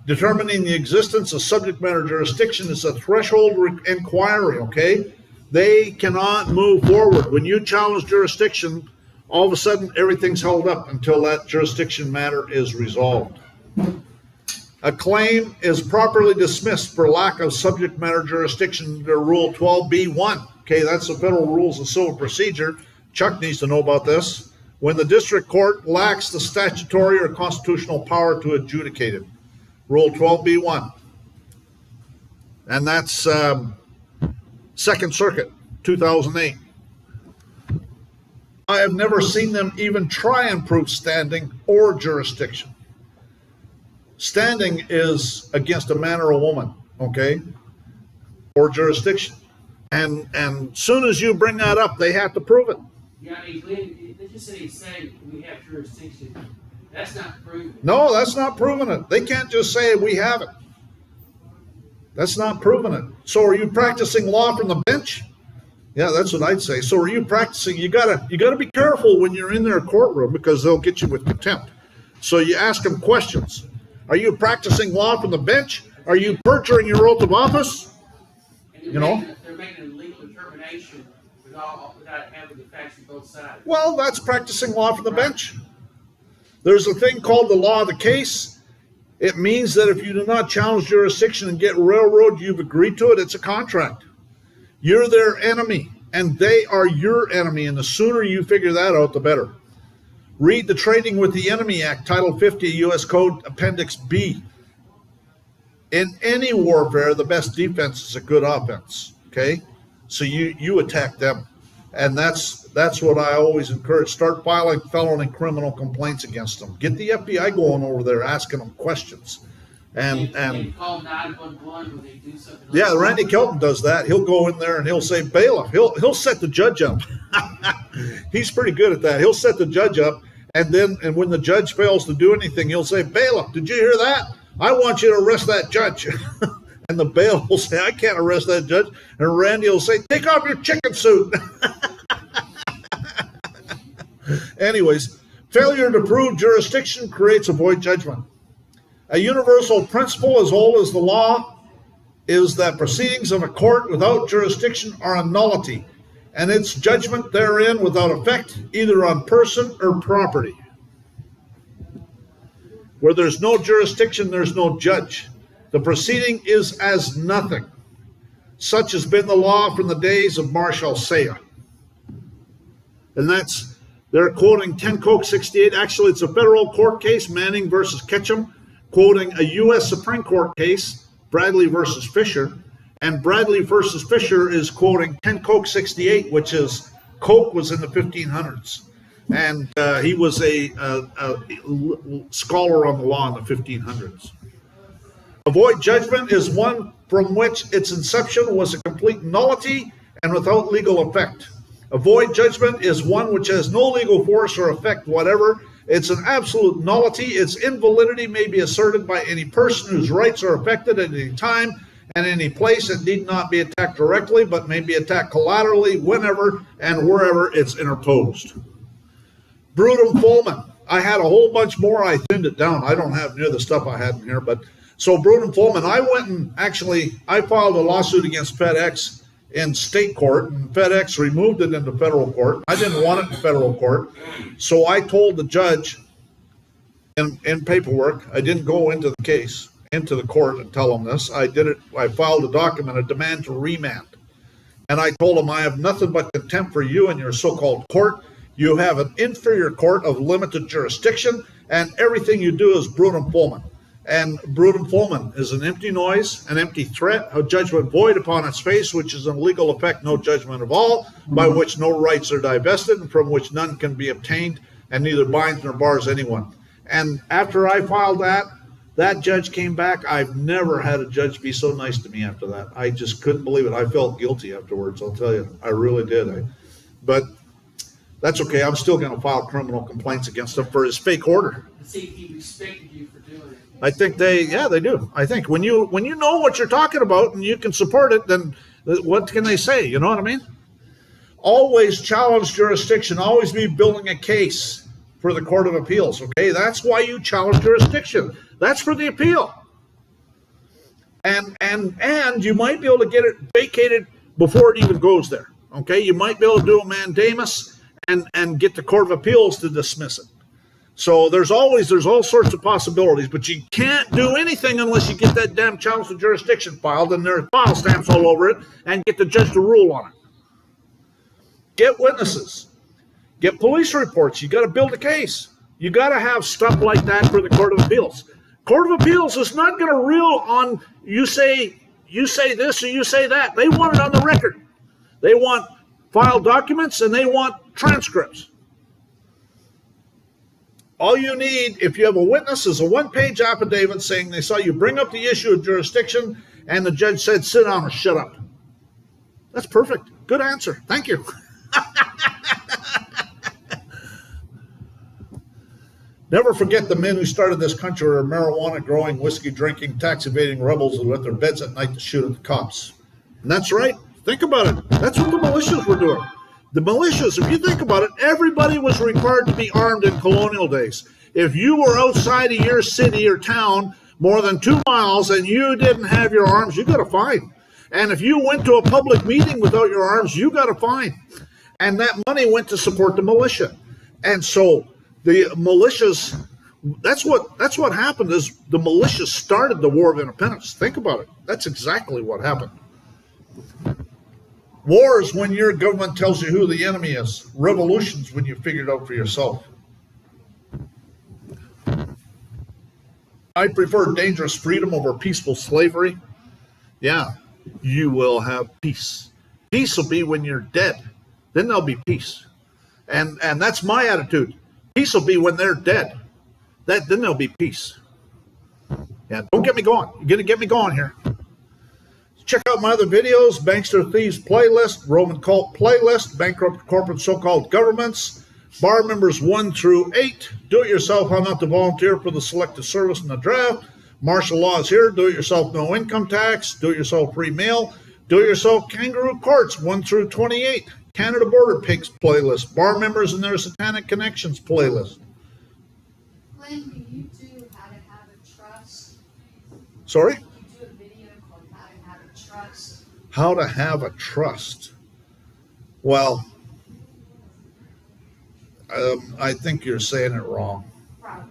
Determining the existence of subject matter jurisdiction is a threshold inquiry, okay? They cannot move forward. When you challenge jurisdiction, all of a sudden everything's held up until that jurisdiction matter is resolved. A claim is properly dismissed for lack of subject matter jurisdiction under Rule 12b-1. Okay, that's the Federal Rules of Civil Procedure. Chuck needs to know about this. When the district court lacks the statutory or constitutional power to adjudicate it. Rule 12b-1. And that's Second Circuit, 2008. I have never seen them even try and prove standing or jurisdiction. Standing is against a man or a woman, okay, or jurisdiction. And soon as you bring that up, they have to prove it. Yeah, I mean, they just say we have jurisdiction. That's not proven. No, that's not proving it. They can't just say we have it. That's not proving it. So are you practicing law from the bench? Yeah, that's what I'd say. So are you practicing? You gotta be careful when you're in their courtroom because they'll get you with contempt. So you ask them questions. Are you practicing law from the bench? Are you perjuring your oath of office? And they're making a legal determination without having the facts on both sides. Well, that's practicing law from the bench. There's a thing called the law of the case. It means that if you do not challenge jurisdiction and get railroad, you've agreed to it. It's a contract. You're their enemy, and they are your enemy, and the sooner you figure that out, the better. Read the Trading with the Enemy Act, Title 50, U.S. Code, Appendix B. In any warfare, the best defense is a good offense, okay? So you attack them. And that's what I always encourage. Start filing felony criminal complaints against them. Get the FBI going over there asking them questions. And call 911 when they do something. Yeah, Randy Kelton does that. He'll go in there and he'll say bailiff. He'll set the judge up. He's pretty good at that. He'll set the judge up, and when the judge fails to do anything, he'll say, bailiff, did you hear that? I want you to arrest that judge. And the bailiff will say, I can't arrest that judge. And Randy will say, take off your chicken suit. Anyways, failure to prove jurisdiction creates a void judgment. A universal principle as old as the law is that proceedings of a court without jurisdiction are a nullity, and its judgment therein without effect either on person or property. Where there's no jurisdiction, there's no judge. The proceeding is as nothing. Such has been the law from the days of Marshal Saya. And they're quoting 10 Coke 68. Actually, it's a federal court case, Manning versus Ketchum, quoting a U.S. Supreme Court case, Bradley versus Fisher. And Bradley versus Fisher is quoting 10 Coke 68, which is Coke was in the 1500s. And he was a scholar on the law in the 1500s. A void judgment is one from which its inception was a complete nullity and without legal effect. A void judgment is one which has no legal force or effect whatever. It's an absolute nullity. Its invalidity may be asserted by any person whose rights are affected at any time and any place. It need not be attacked directly, but may be attacked collaterally whenever and wherever it's interposed. Brutum fulmen. I had a whole bunch more. I thinned it down. I don't have near the stuff I had in here, but so brutum fulmen. I went and I filed a lawsuit against FedEx in state court, and FedEx removed it into federal court. I didn't want it in federal court, so I told the judge in paperwork, I didn't go into the case, into the court and tell him this. I filed a document, a demand to remand. And I told him, I have nothing but contempt for you and your so-called court. You have an inferior court of limited jurisdiction, and everything you do is brutum fulmen. And brutum fulmen is an empty noise, an empty threat, a judgment void upon its face, which is in legal effect no judgment of all, by which no rights are divested, and from which none can be obtained, and neither binds nor bars anyone. And after I filed that judge came back. I've never had a judge be so nice to me after that. I just couldn't believe it. I felt guilty afterwards, I'll tell you. I really did. But that's okay. I'm still going to file criminal complaints against him for his fake order. See, he respected you for doing it. I think they do. I think when you know what you're talking about and you can support it, then what can they say? You know what I mean? Always challenge jurisdiction. Always be building a case for the Court of Appeals. Okay, that's why you challenge jurisdiction. That's for the appeal. And you might be able to get it vacated before it even goes there. Okay, you might be able to do a mandamus and get the Court of Appeals to dismiss it. So there's all sorts of possibilities, but you can't do anything unless you get that damn challenge to jurisdiction filed and there are file stamps all over it and get the judge to rule on it. Get witnesses. Get police reports. You got to build a case. You got to have stuff like that for the Court of Appeals. Court of Appeals is not going to rule on you say this or you say that. They want it on the record. They want filed documents and they want transcripts. All you need, if you have a witness, is a one-page affidavit saying they saw you bring up the issue of jurisdiction and the judge said, sit down or shut up. That's perfect. Good answer. Thank you. Never forget the men who started this country were marijuana-growing, whiskey-drinking, tax-evading rebels who went their beds at night to shoot at the cops. And that's right. Think about it. That's what the militias were doing. The militias, if you think about it, everybody was required to be armed in colonial days. If you were outside of your city or town more than 2 miles and you didn't have your arms, you got a fine. And if you went to a public meeting without your arms, you got a fine. And that money went to support the militia. And so the militias That's what happened. Is the militia started the War of Independence? Think about it. That's exactly what happened. War is when your government tells you who the enemy is. Revolution's when you figure it out for yourself. I prefer dangerous freedom over peaceful slavery. Yeah, you will have peace. Peace will be when you're dead. Then there'll be peace. And that's my attitude. Peace will be when they're dead. Then there'll be peace. Yeah, don't get me going. You're going to get me going here. Check out my other videos, Bankster Thieves playlist, Roman Cult playlist, Bankrupt Corporate So-Called Governments, Bar Members 1 through 8, Do-It-Yourself, How Not to Volunteer for the Selective Service in the Draft, Martial Laws Here, Do-It-Yourself No Income Tax, Do-It-Yourself Free Mail, Do-It-Yourself Kangaroo Courts 1 through 28, Canada Border Pigs playlist, Bar Members and Their Satanic Connections playlist. Glenn, do you do how to have a trust? Sorry? You do a video called How to Have a Trust. How to have a trust. Well, I think you're saying it wrong. Probably.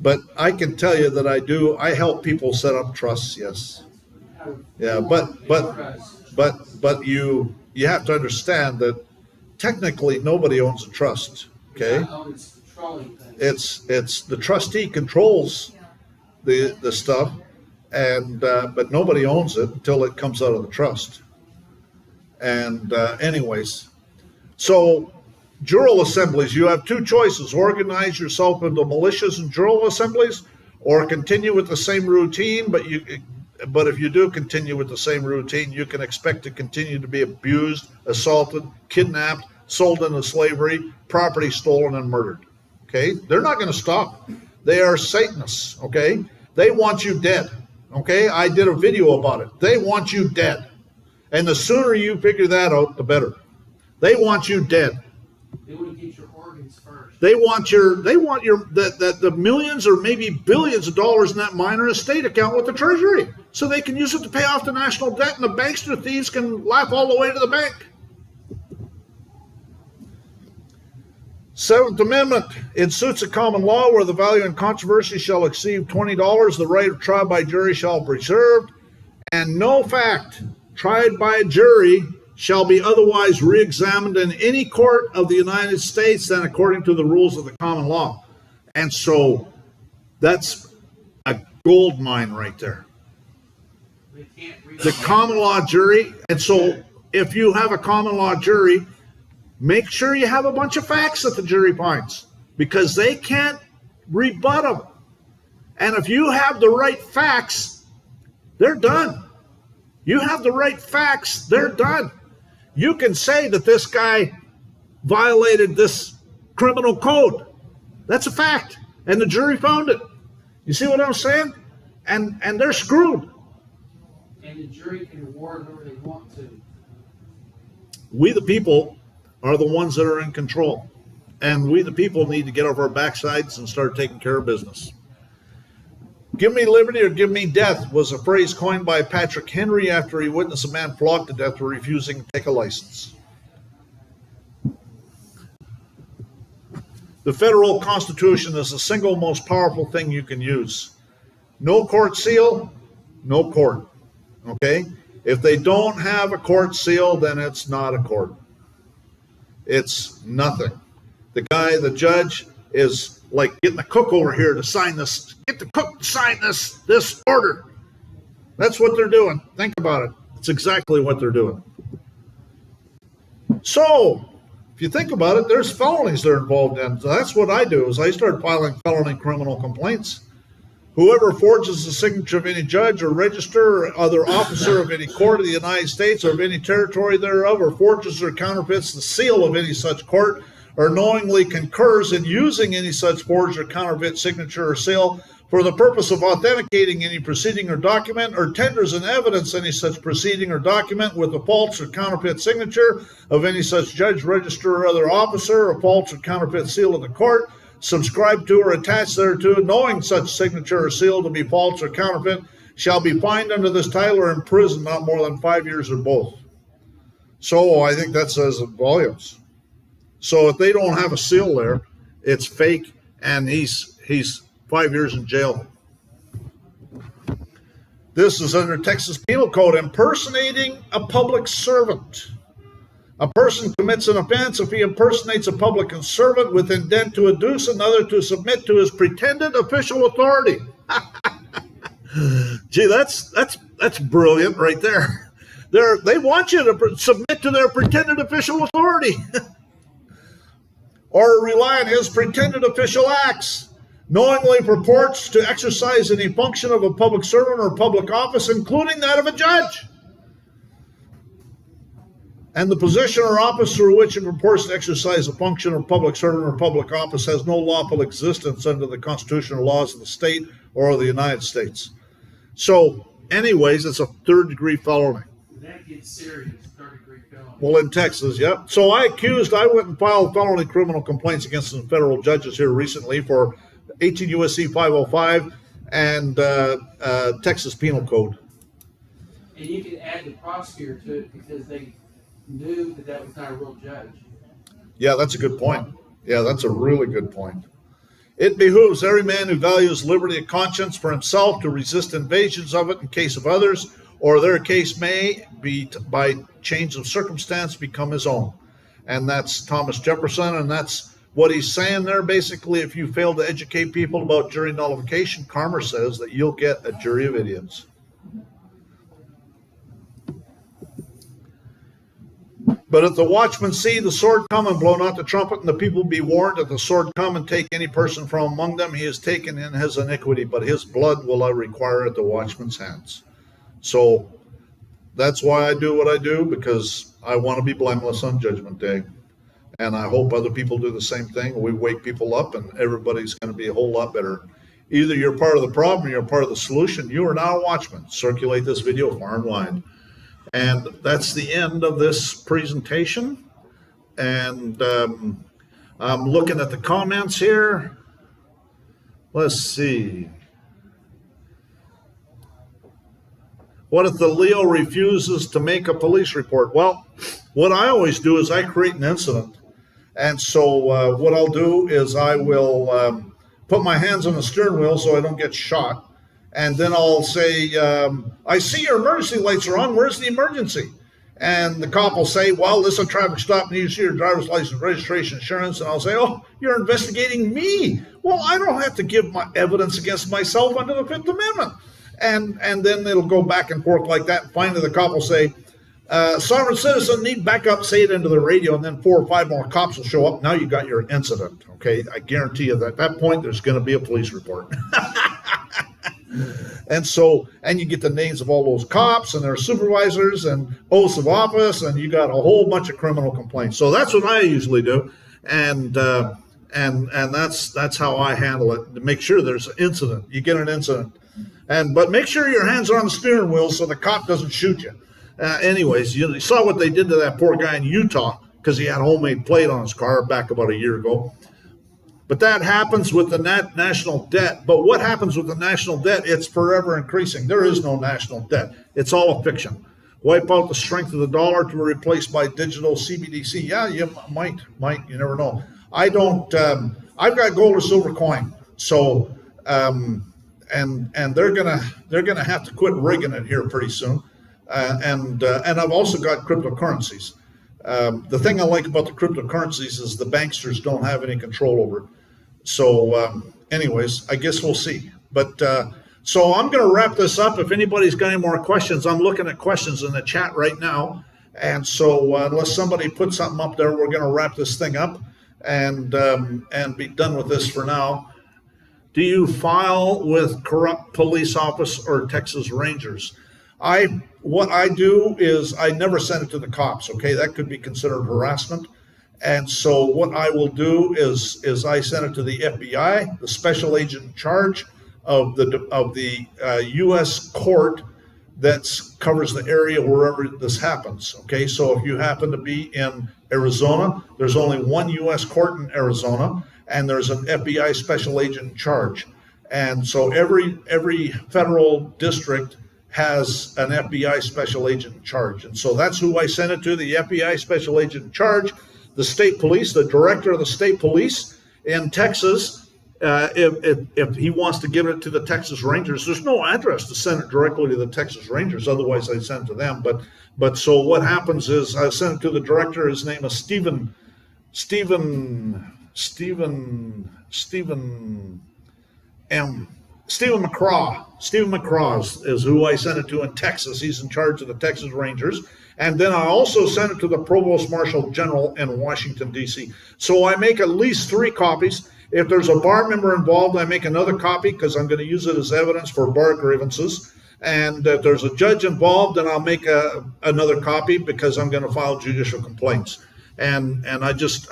But I can tell you that I do. I help people set up trusts. Yes. Yeah, but you have to understand that technically nobody owns a trust. Okay. It's the trustee controls the stuff, and but nobody owns it until it comes out of the trust. And anyways, so jural assemblies, you have two choices: organize yourself into militias and jural assemblies, or continue with the same routine. But if you do continue with the same routine, you can expect to continue to be abused, assaulted, kidnapped, sold into slavery, property stolen, and murdered. Okay? They're not going to stop. They are Satanists. Okay? They want you dead. Okay? I did a video about it. They want you dead. And the sooner you figure that out, the better. They want you dead. They want to get your organs first. They want the millions or maybe billions of dollars in that minor estate account with the Treasury, so they can use it to pay off the national debt, and the bankster thieves can laugh all the way to the bank. Seventh Amendment, in suits of common law where the value in controversy shall exceed $20, the right of trial by jury shall be preserved, and no fact tried by a jury shall be otherwise re-examined in any court of the United States than according to the rules of the common law. And so that's a gold mine right there. The common law jury. And so if you have a common law jury, make sure you have a bunch of facts that the jury finds, because they can't rebut them. And if you have the right facts, they're done. You have the right facts, they're done. You can say that this guy violated this criminal code. That's a fact. And the jury found it. You see what I'm saying? And they're screwed. And the jury can award whoever they want to. We the people are the ones that are in control. And we the people need to get off our backsides and start taking care of business. Give me liberty or give me death was a phrase coined by Patrick Henry after he witnessed a man flogged to death for refusing to take a license. The federal Constitution is the single most powerful thing you can use. No court seal, no court. Okay? If they don't have a court seal, then it's not a court. It's nothing. The judge is like getting the cook over here to sign this. Get the cook to sign this order. That's what they're doing. Think about it. It's exactly what they're doing. So, if you think about it, there's felonies they're involved in. So that's what I do, is I start filing felony criminal complaints. Whoever forges the signature of any judge or register or other officer of any court of the United States or of any territory thereof, or forges or counterfeits the seal of any such court, or knowingly concurs in using any such forged or counterfeit signature or seal for the purpose of authenticating any proceeding or document, or tenders in evidence any such proceeding or document with a false or counterfeit signature of any such judge, register, or other officer, a false or counterfeit seal of the court, subscribed to or attached thereto, knowing such signature or seal to be false or counterfeit, shall be fined under this title or imprisoned not more than 5 years or both. So I think that says volumes. So if they don't have a seal there, it's fake and he's 5 years in jail. This is under Texas Penal Code, impersonating a public servant. A person commits an offense if he impersonates a public servant with intent to induce another to submit to his pretended official authority. Gee, that's brilliant right there. They want you to submit to their pretended official authority or rely on his pretended official acts. Knowingly purports to exercise any function of a public servant or public office, including that of a judge. And the position or office through which it purports to exercise a function of public servant or public office has no lawful existence under the constitutional laws of the state or of the United States. So, anyways, it's a third-degree felony. That gets serious, third-degree felony. Well, in Texas, yep. So I went and filed felony criminal complaints against some federal judges here recently for 18 U.S.C. 505 and Texas Penal Code. And you can add the prosecutor to it because they knew that was not a real judge. Yeah, that's a good point. Yeah, that's a really good point. It behooves every man who values liberty of conscience for himself to resist invasions of it in case of others, or their case may be by change of circumstance become his own. And that's Thomas Jefferson, and that's what he's saying there. Basically, if you fail to educate people about jury nullification, Karmer says that you'll get a jury of idiots. But if the watchmen see the sword come and blow not the trumpet, and the people be warned that the sword come and take any person from among them, he is taken in his iniquity, but his blood will I require at the watchman's hands. So that's why I do what I do, because I want to be blameless on Judgment Day. And I hope other people do the same thing. We wake people up and everybody's going to be a whole lot better. Either you're part of the problem or you're part of the solution. You are now a watchman. Circulate this video far and wide. And that's the end of this presentation. And I'm looking at the comments here. Let's see. What if the Leo refuses to make a police report? Well, what I always do is I create an incident. And so what I'll do is I will put my hands on the steering wheel so I don't get shot. And then I'll say, I see your emergency lights are on. Where's the emergency? And the cop will say, well, this is a traffic stop and you see your driver's license, registration, insurance. And I'll say, oh, you're investigating me. Well, I don't have to give my evidence against myself under the Fifth Amendment. And then it'll go back and forth like that. And finally, the cop will say, sovereign citizen need backup, say it into the radio, and then 4 or 5 more cops will show up. Now you got your incident. Okay, I guarantee you that at that point, there's going to be a police report. And you get the names of all those cops and their supervisors and oaths of office, and you got a whole bunch of criminal complaints. So that's what I usually do, and that's how I handle it, to make sure there's an incident. You get an incident, but make sure your hands are on the steering wheel so the cop doesn't shoot you. Anyways, you saw what they did to that poor guy in Utah because he had a homemade plate on his car back about a year ago. But that happens with the national debt. But what happens with the national debt? It's forever increasing. There is no national debt. It's all a fiction. Wipe out the strength of the dollar to be replaced by digital CBDC. Yeah, you might. You never know. I don't. I've got gold or silver coin. So, and they're gonna have to quit rigging it here pretty soon. And I've also got cryptocurrencies. The thing I like about the cryptocurrencies is the banksters don't have any control over it. So anyways, I guess we'll see. But so I'm going to wrap this up. If anybody's got any more questions, I'm looking at questions in the chat right now. And so unless somebody puts something up there, we're going to wrap this thing up and be done with this for now. Do you file with corrupt police office or Texas Rangers? What I do is I never send it to the cops. Okay, that could be considered harassment. And so what I will do is I send it to the FBI, the special agent in charge of the U.S. court that covers the area wherever this happens. Okay, so if you happen to be in Arizona, there's only one U.S. court in Arizona, and there's an FBI special agent in charge. And so every federal district has an FBI special agent in charge. And so that's who I send it to, the FBI special agent in charge. The state police, the director of the state police in Texas If he wants to give it to the Texas Rangers, there's no address to send it directly to the Texas Rangers. Otherwise, I send it to them. But so what happens is I send it to the director. His name is Stephen McCraw. Stephen McCraw is who I sent it to in Texas. He's in charge of the Texas Rangers. And then I also sent it to the Provost Marshal General in Washington, D.C. So I make at least 3 copies. If there's a bar member involved, I make another copy because I'm going to use it as evidence for bar grievances. And if there's a judge involved, then I'll make another copy because I'm going to file judicial complaints. And I just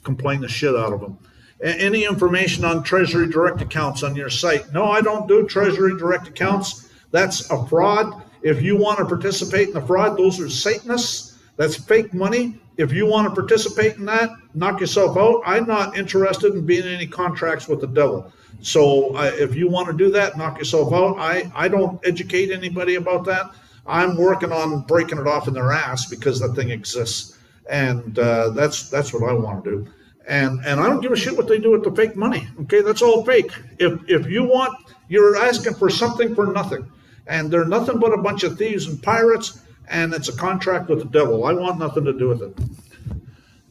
complain the shit out of them. Any information on Treasury direct accounts on your site? No, I don't do Treasury direct accounts. That's a fraud. If you want to participate in the fraud, those are Satanists. That's fake money. If you want to participate in that, knock yourself out. I'm not interested in being in any contracts with the devil. So if you want to do that, knock yourself out. I don't educate anybody about that. I'm working on breaking it off in their ass because that thing exists. And that's what I want to do. And I don't give a shit what they do with the fake money. Okay, that's all fake. If you want, you're asking for something for nothing. And they're nothing but a bunch of thieves and pirates, and it's a contract with the devil. I want nothing to do with it.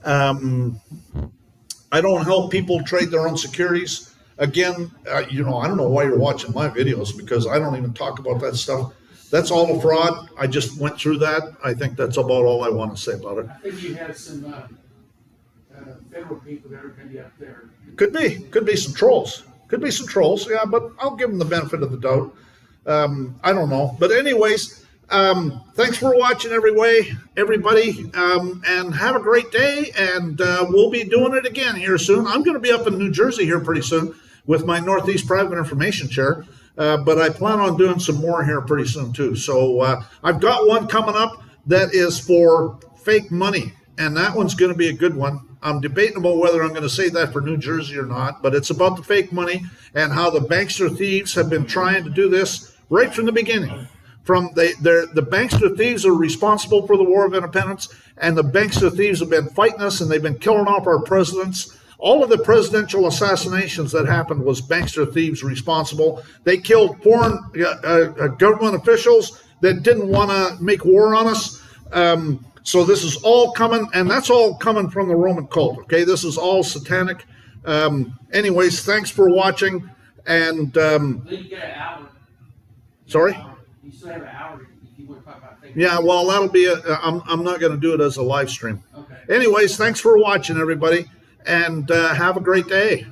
I don't help people trade their own securities. Again, I don't know why you're watching my videos because I don't even talk about that stuff. That's all a fraud. I just went through that. I think that's about all I want to say about it. I think you have some federal people that are going to be up there. Could be some trolls. Yeah, but I'll give them the benefit of the doubt. I don't know. But anyways, thanks for watching everybody, and have a great day. And we'll be doing it again here soon. I'm going to be up in New Jersey here pretty soon with my Northeast Private Information Chair. But I plan on doing some more here pretty soon too. So I've got one coming up that is for fake money, and that one's going to be a good one. I'm debating about whether I'm going to say that for New Jersey or not, but it's about the fake money and how the bankster thieves have been trying to do this right from the beginning. The bankster thieves are responsible for the War of Independence, and the bankster thieves have been fighting us, and they've been killing off our presidents. All of the presidential assassinations that happened was bankster thieves responsible. They killed foreign government officials that didn't want to make war on us. So this is all coming, and that's all coming from the Roman cult, okay? This is all satanic. Anyways, thanks for watching, and... you get an hour. Sorry? You still have an hour if you want to talk about fake. Yeah, well, that'll be I'm not going to do it as a live stream. Okay. Anyways, thanks for watching, everybody, and have a great day.